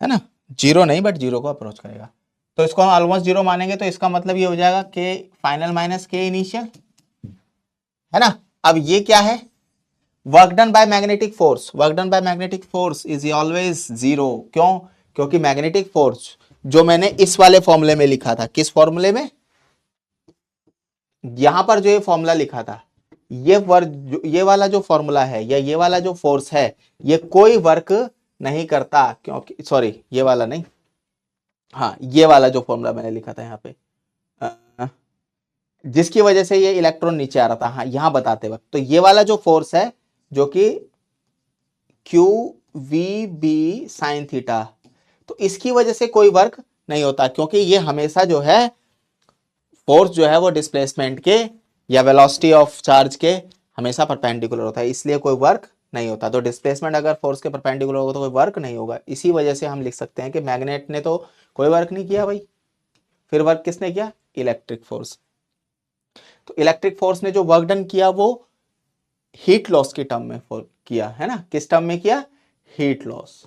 है ना, जीरो नहीं बट जीरो को अप्रोच करेगा, तो इसको हम ऑलमोस्ट जीरो मानेंगे, तो इसका मतलब ये हो जाएगा के फाइनल माइनस के इनिशियल, है ना। अब ये क्या है, work done by magnetic force, work done by magnetic force is always zero, क्यों, क्योंकि मैग्नेटिक फोर्स जो मैंने इस वाले फॉर्मूले में लिखा था, किस फॉर्मूले में, यहां पर जो ये फॉर्मूला लिखा था, ये वाला जो फॉर्मूला है या ये वाला जो फोर्स है, ये कोई वर्क नहीं करता, क्योंकि सॉरी ये वाला नहीं, हाँ ये वाला जो फॉर्मूला मैंने लिखा था यहाँ पे, जिसकी वजह से ये इलेक्ट्रॉन नीचे आ रहा था, हाँ यहां बताते वक्त, तो ये वाला जो फोर्स है जो कि Q V B sine theta, तो इसकी वजह से कोई वर्क नहीं होता, क्योंकि ये हमेशा जो है फोर्स जो है वो डिस्प्लेसमेंट के या वेलोसिटी ऑफ चार्ज के हमेशा परपेंडिकुलर होता है, इसलिए कोई वर्क नहीं होता। तो डिस्प्लेसमेंट अगर फोर्स के परपेंडिकुलर होगा तो कोई वर्क नहीं होगा, इसी वजह से हम लिख सकते हैं कि मैग्नेट ने तो कोई वर्क नहीं किया भाई, फिर वर्क किसने किया, इलेक्ट्रिक फोर्स। तो इलेक्ट्रिक फोर्स ने जो वर्क डन किया वो हीट लॉस के टर्म में किया, है ना, किस टर्म में किया, हीट लॉस।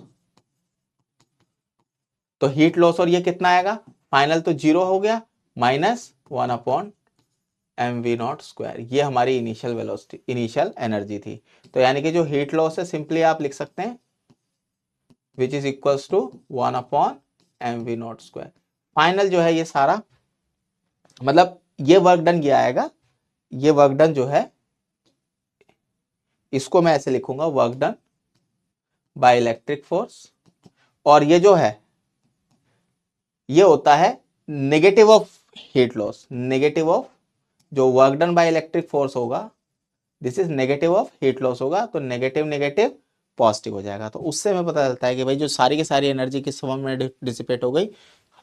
तो हीट लॉस और ये कितना आएगा, फाइनल तो जीरो हो गया, माइनस 1/mv0 स्क्वायर, ये हमारी इनिशियल वेलोसिटी, इनिशियल एनर्जी थी। तो यानी कि जो हीट लॉस है सिंपली आप लिख सकते हैं which is equals to 1/mv0 square. Final जो है ये सारा, मतलब ये वर्क डन किया आएगा, ये वर्क डन जो है इसको मैं ऐसे लिखूंगा, work done by electric force, और ये जो है ये होता है negative of heat loss, negative of जो work done by electric force होगा, this is negative of heat loss होगा, तो नेगेटिव नेगेटिव पॉजिटिव हो जाएगा। तो उससे हमें पता चलता है कि भाई जो सारी की सारी एनर्जी किस फॉर्म में डिसिपेट हो गई,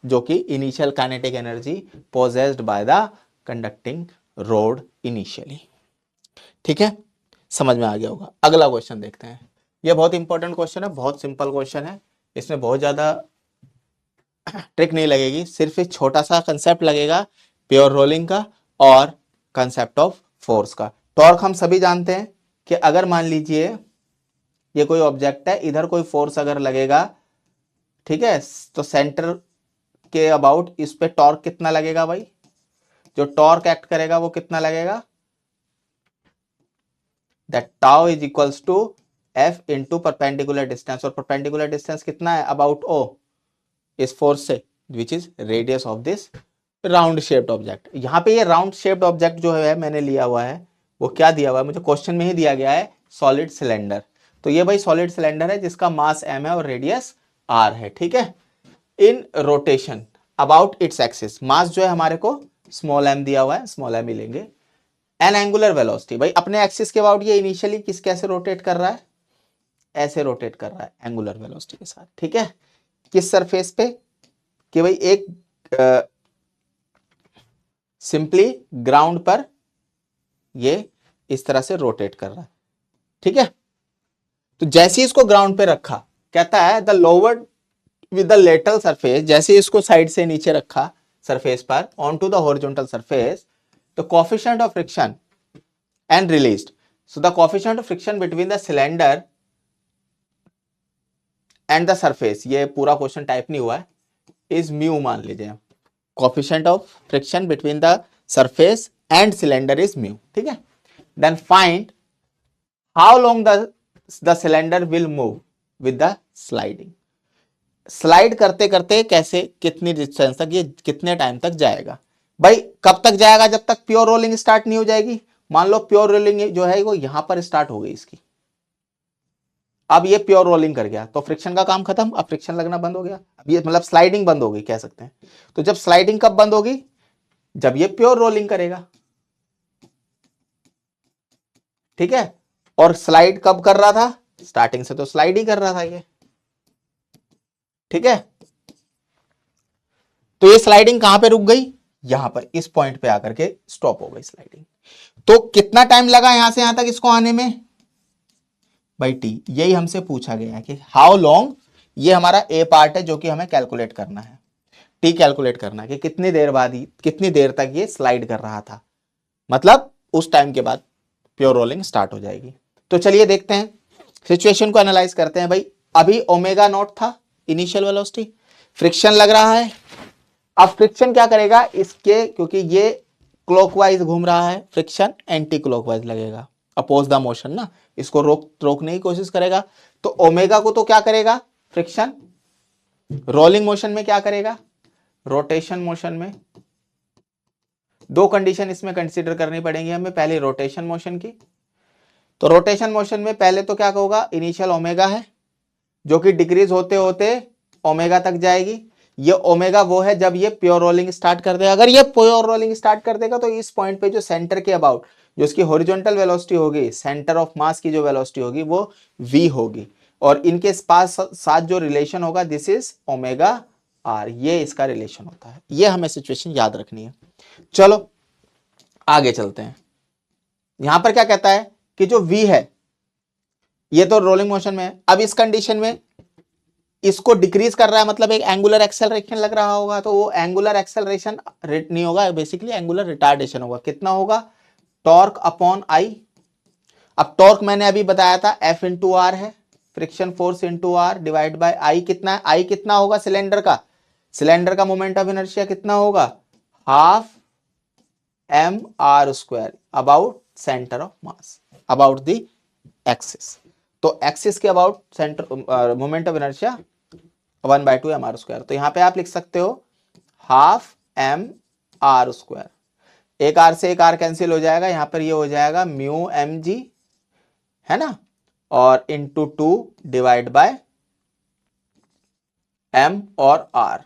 जो कि initial kinetic energy possessed by the conducting road initially. ठीक है, समझ में आ गया होगा। अगला क्वेश्चन देखते हैं, ये बहुत इंपॉर्टेंट क्वेश्चन है, बहुत सिंपल क्वेश्चन है, इसमें बहुत ज्यादा ट्रिक नहीं लगेगी, सिर्फ एक छोटा सा कंसेप्ट लगेगा प्योर रोलिंग का और कंसेप्ट ऑफ फोर्स का। टॉर्क हम सभी जानते हैं कि अगर मान लीजिए ये कोई ऑब्जेक्ट है, इधर कोई फोर्स अगर लगेगा, ठीक है, तो सेंटर के अबाउट इस पे टॉर्क कितना लगेगा भाई, जो टॉर्क एक्ट करेगा वो कितना लगेगा, that tau is equals to F into perpendicular distance, और परपेंडिकुलर डिस्टेंस कितना है, अबाउट ओ, इस फोर्स से, which is radius of this round shaped object. यहां पे ये राउंड शेप्ड ऑब्जेक्ट जो है मैंने लिया हुआ है, वो क्या दिया हुआ है, मुझे क्वेश्चन में ही दिया गया है, सॉलिड सिलेंडर। तो ये भाई सॉलिड सिलेंडर है जिसका मास m है और रेडियस r है, ठीक है, in rotation about its axis, mass जो है हमारे को स्मॉल m दिया हुआ है, स्मॉल m ही लेंगे, एन एंगुलर वेलोसिटी, भाई अपने एक्सिस के अबाउट ये इनिशियली किस कैसे रोटेट कर रहा है, ऐसे रोटेट कर रहा है एंगुलर वेलोसिटी के साथ, ठीक है, किस सरफेस पे, कि भाई एक सिंपली ग्राउंड पर ये इस तरह से रोटेट कर रहा है, ठीक है। तो जैसे ही इसको ग्राउंड पे रखा, कहता है the lower with the lateral surface, जैसे इसको साइड से नीचे रखा सरफेस पर on to the horizontal surface, तो coefficient of friction and released, so the coefficient of friction between the cylinder and the surface, ये पूरा क्वेश्चन टाइप नहीं हुआ है, इज म्यू मान लीजिए। Coefficient of friction between the surface and cylinder is mu, ठीक है। Then find how long the cylinder will move with the sliding, slide करते करते कैसे, कितनी डिस्टेंस तक, ये कितने टाइम तक जाएगा। भाई कब तक जाएगा, जब तक प्योर रोलिंग स्टार्ट नहीं हो जाएगी। मान लो प्योर रोलिंग जो है वो यहां पर स्टार्ट हो गई इसकी, अब ये प्योर रोलिंग कर गया तो फ्रिक्शन का काम खत्म, अब फ्रिक्शन लगना बंद हो गया, अब ये मतलब स्लाइडिंग बंद हो गई कह सकते हैं। तो जब स्लाइडिंग कब बंद होगी, जब ये प्योर रोलिंग करेगा, ठीक है। और स्लाइड कब कर रहा था, स्टार्टिंग से तो स्लाइड ही कर रहा था ये, ठीक है। तो ये स्लाइडिंग कहां पे रुक गई, यहां पर इस पॉइंट पे आकर के स्टॉप हो गई स्लाइडिंग। तो कितना टाइम लगा यहां से यहां तक इसको आने में, भाई टी, यही हमसे पूछा गया है कि हाउ लॉन्ग, ये हमारा ए पार्ट है जो कि हमें कैलकुलेट करना है, टी कैलकुलेट करना है कि कितनी देर बाद ही, कितनी देर तक ये स्लाइड कर रहा था, मतलब उस टाइम के बाद प्योर रोलिंग स्टार्ट हो जाएगी। तो चलिए देखते हैं, सिचुएशन को एनालाइज करते हैं। भाई अभी ओमेगा नॉट था इनिशियल वेलोसिटी, फ्रिक्शन लग रहा है। अब फ्रिक्शन क्या करेगा इसके, क्योंकि ये क्लॉकवाइज घूम रहा है, फ्रिक्शन एंटी क्लॉकवाइज लगेगा, अपोज द मोशन ना, इसको रोकने की कोशिश करेगा। तो ओमेगा को तो क्या करेगा फ्रिक्शन, रोलिंग मोशन में क्या करेगा, रोटेशन मोशन में। दो कंडीशन इसमें कंसीडर करनी पड़ेंगी हमें, पहले रोटेशन मोशन की। तो रोटेशन मोशन में पहले तो क्या होगा, इनिशियल ओमेगा है जो कि डिक्रीज होते होते ओमेगा तक जाएगी। ये ओमेगा वो है जब ये प्योर रोलिंग स्टार्ट कर देगा। अगर ये प्योर रोलिंग स्टार्ट कर देगा तो इस पॉइंट पे जो सेंटर के अबाउट जो इसकी हॉरिजॉन्टल वेलोसिटी होगी, सेंटर ऑफ मास की जो वेलोसिटी होगी वो v होगी, और इनके पास साथ जो रिलेशन होगा दिस इज ओमेगा आर, ये इसका रिलेशन होता है। ये हमें सिचुएशन याद रखनी है। चलो आगे चलते हैं। यहां पर क्या कहता है कि जो v है ये तो रोलिंग मोशन में है, अब इस कंडीशन में इसको डिक्रीज कर रहा है, मतलब एक एंगुलर एक्सेलरेशन लग रहा होगा, तो वो एंगुलर एक्सेलरेशन रेट नहीं होगा, बेसिकली एंगुलर रिटार्डेशन होगा। कितना होगा, टॉर्क अपॉन आई। अब टॉर्क मैंने अभी बताया था F इंटू आर है, friction force into R divide by I. कितना है, आई कितना होगा सिलेंडर का, सिलेंडर का मोमेंट ऑफ इनर्शिया कितना होगा, half M R square about centre of mass, about the axis. तो एक्सिस के about centre moment of inertia 1/2 M R square. तो यहां पे आप लिख सकते हो हाफ एम आर स्क्वायर, एक आर से एक आर कैंसिल हो जाएगा, यहां पर ये हो जाएगा म्यू एम जी, है ना, और इंटू 2 डिवाइड बाय एम और आर,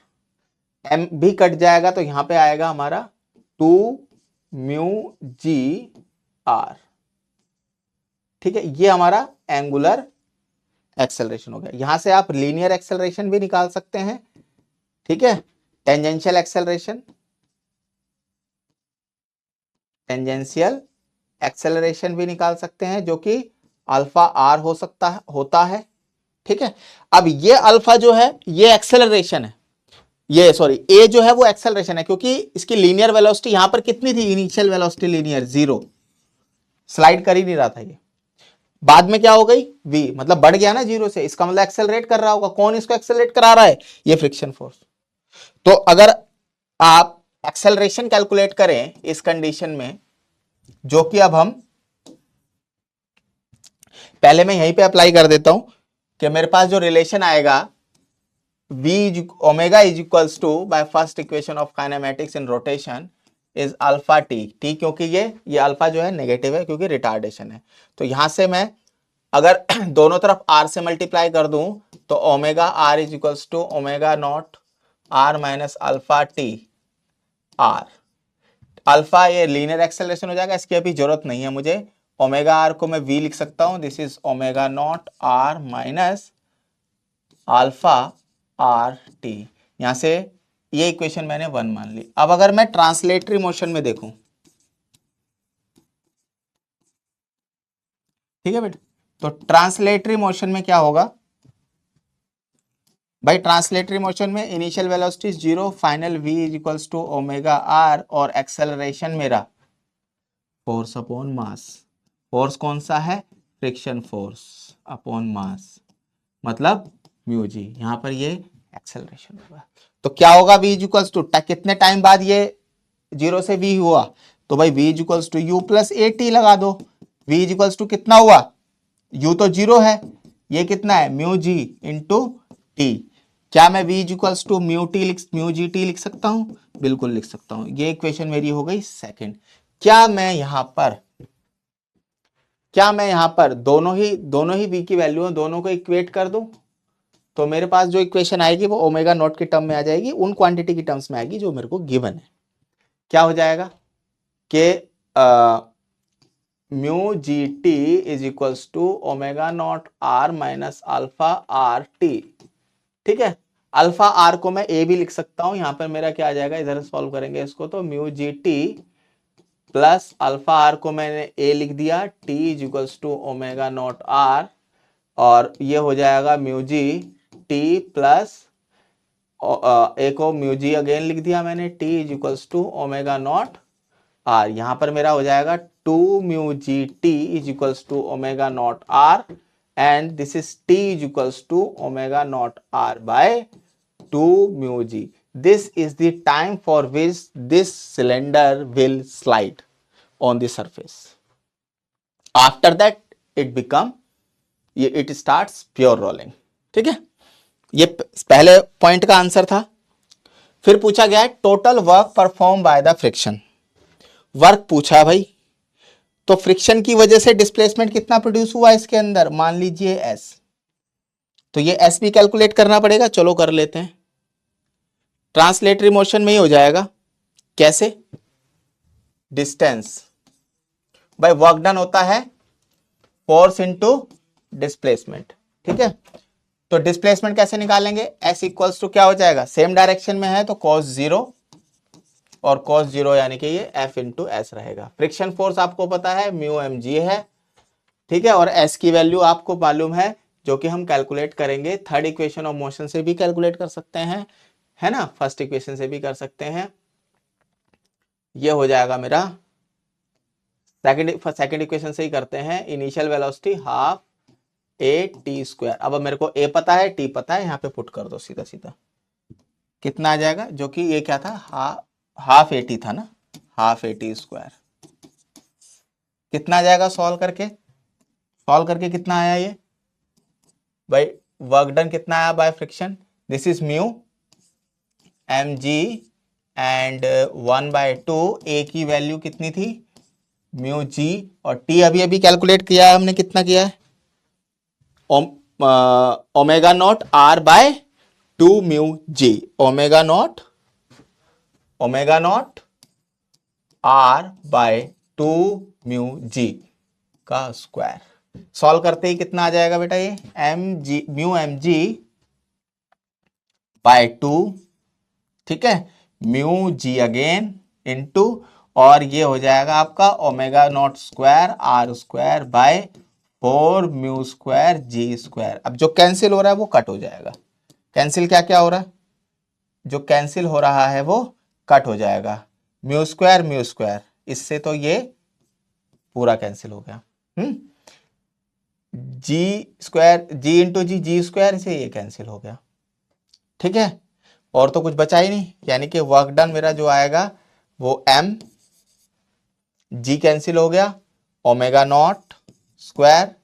एम भी कट जाएगा तो यहां पे आएगा हमारा 2 म्यू जी आर, ठीक है। ये हमारा एंगुलर एक्सेलरेशन हो गया। यहां से आप लीनियर एक्सेलरेशन भी निकाल सकते हैं, ठीक है, टेंजेंशियल एक्सेलरेशन, टेंजेंशियल एक्सेलरेशन भी निकाल सकते हैं जो कि अल्फा आर हो सकता है, होता है, ठीक है। अब ये अल्फा जो है ये एक्सेलरेशन है, ये सॉरी ए जो है वो एक्सेलरेशन है, क्योंकि इसकी लीनियर वेलोसिटी यहां पर कितनी थी, इनिशियल वेलोसिटी लीनियर 0, स्लाइड कर ही नहीं रहा था ये, बाद में क्या हो गई v, मतलब बढ़ गया ना 0 से, इसका मतलब एक्सेलरेट कर रहा होगा। कौन इसको एक्सेलरेट करा रहा है, ये फ्रिक्शन फोर्स। तो अगर आप एक्सेलरेशन कैलकुलेट करें इस कंडीशन में, जो कि अब हम पहले मैं यहीं पे अप्लाई कर देता हूं कि मेरे पास जो रिलेशन आएगा v omega is equals to by first equation of kinematics in rotation is alpha T, T क्योंकि ये अल्फा जो है नेगेटिव है क्योंकि रिटार्डेशन है। तो यहां से मैं अगर दोनों तरफ r से मल्टीप्लाई कर दूं तो omega R is equals to omega naught R minus alpha T R. Alpha ये लीनियर एक्सेलरेशन हो जाएगा, इसकी अभी जरूरत नहीं है मुझे। ओमेगा आर को मैं v लिख सकता हूं, this is omega naught R minus alpha R T. यहां से ये इक्वेशन मैंने 1 मान ली। अब अगर मैं ट्रांसलेटरी मोशन में देखूं, ठीक है बेटा, तो ट्रांसलेटरी मोशन में क्या होगा भाई, ट्रांसलेटरी मोशन में initial velocity 0, final v is equals to omega R, और एक्सेलरेशन मेरा फोर्स अपॉन मास, फोर्स कौन सा है, फ्रिक्शन फोर्स अपॉन मास, मतलब म्यू जी, यहां पर ये एक्सेलरेशन होगा। तो क्या होगा, v इक्वल्स टू, कितने टाइम बाद ये 0 से v हुआ, तो भाई v equals to u plus A T लगा दो। v इक्वल्स टू कितना हुआ, u तो 0 है, ये कितना है म्यू जी इंटू टी। क्या मैं v equals to mu G T लिख सकता हूं, बिल्कुल लिख सकता हूं। ये इक्वेशन मेरी हो गई सेकंड। क्या मैं यहां पर दोनों ही v की वैल्यू है, दोनों को इक्वेट कर दूं, तो मेरे पास जो इक्वेशन आएगी वो ओमेगा नॉट के टर्म में आ जाएगी, उन क्वांटिटी की टर्म्स में आएगी जो मेरे को गिवन है। क्या हो जाएगा कि mu G T is equals to omega naught R minus alpha R T. ठीक है, अल्फा आर को मैं ए भी लिख सकता हूं, यहां पर मेरा क्या आ जाएगा, इधर सॉल्व करेंगे इसको, तो mu G T plus alpha R को मैंने ए लिख दिया, T is equals to omega naught R, और ये हो जाएगा mu G T plus A को म्यू जी अगेन लिख दिया मैंने, T is equals to omega naught R. यहां पर मेरा हो जाएगा 2 mu G T is equals to omega naught R, and this is T is equals to omega naught R by 2 mu G. This is the time for which this cylinder will slide on the surface. After that it starts pure rolling. ठीक है, ये पहले point का answer था। फिर पूछा गया है total work perform by the friction. Work पूछा भाई, तो फ्रिक्शन की वजह से डिस्प्लेसमेंट कितना प्रोड्यूस हुआ इसके अंदर, मान लीजिए एस, तो ये एस भी कैलकुलेट करना पड़ेगा, चलो कर लेते हैं। ट्रांसलेटरी मोशन में ही हो जाएगा। कैसे, डिस्टेंस बाय वर्क डन होता है फोर्स इनटू डिस्प्लेसमेंट। ठीक है, तो डिस्प्लेसमेंट कैसे निकालेंगे, एस इक्वल्स टू क्या हो जाएगा, सेम डायरेक्शन में है तो कॉस जीरो, और कॉस जीरो यानी कि ये एफ इंटू एस रहेगा। फ्रिक्शन फोर्स आपको पता है म्यू एम जी है। ठीक है, और एस की वैल्यू आपको मालूम है, जो कि हम कैलकुलेट करेंगे थर्ड इक्वेशन ऑफ मोशन से भी कैलकुलेट कर सकते हैं, है ना, फर्स्ट इक्वेशन से भी कर सकते हैं। ये हो जाएगा मेरा सेकंड इक्वेशन से ही करते हैं, initial velocity half A T square. अब मेरे को ए पता है, टी पता है, यहाँ पे पुट कर दो सीधा सीधा, कितना आ जाएगा, जो कि ये क्या था, हाफ ए टी था ना, हाफ ए टी स्क्वायर। कितना आ जाएगा सॉल्व करके कितना आया ये भाई, वर्क डन कितना आया by friction, this is mu M G and 1/2, A की वैल्यू कितनी थी म्यू जी, और टी अभी अभी कैलकुलेट किया है हमने, कितना किया है, omega naught R by 2 mu G, omega naught R by 2 mu G का स्क्वायर। सॉल्व करते ही कितना आ जाएगा बेटा, ये म्यू एम जी बाय 2, ठीक है, म्यू जी अगेन इनटू, और ये हो जाएगा आपका omega naught square R square by 4 mu square G square. अब जो कैंसिल हो रहा है वो कट हो जाएगा। कैंसिल क्या क्या हो रहा है, जो कैंसिल हो रहा है वो कट हो जाएगा, म्यू स्क्वायर, इससे तो ये पूरा कैंसिल हो गया। जी स्क्वायर, जी इंटू जी स्क्वायर से ये कैंसिल हो गया। ठीक है, और तो कुछ बचा ही नहीं, यानी कि वर्क डन मेरा जो आएगा वो एम जी कैंसिल हो गया, omega naught square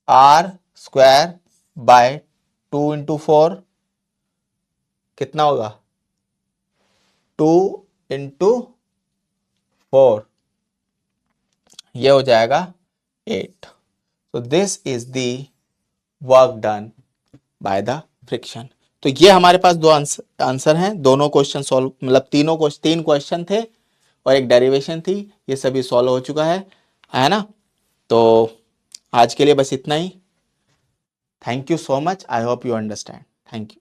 R square by 2 into 4 कितना होगा, 2 इंटू 4, ये हो जाएगा 8। तो this is the work done by the friction. तो ये हमारे पास दो आंसर हैं, दोनों क्वेश्चन सॉल्व, मतलब तीन क्वेश्चन थे और एक डेरिवेशन थी, ये सभी सॉल्व हो चुका है ना। तो आज के लिए बस इतना ही। Thank you so much, I hope you understand. Thank you.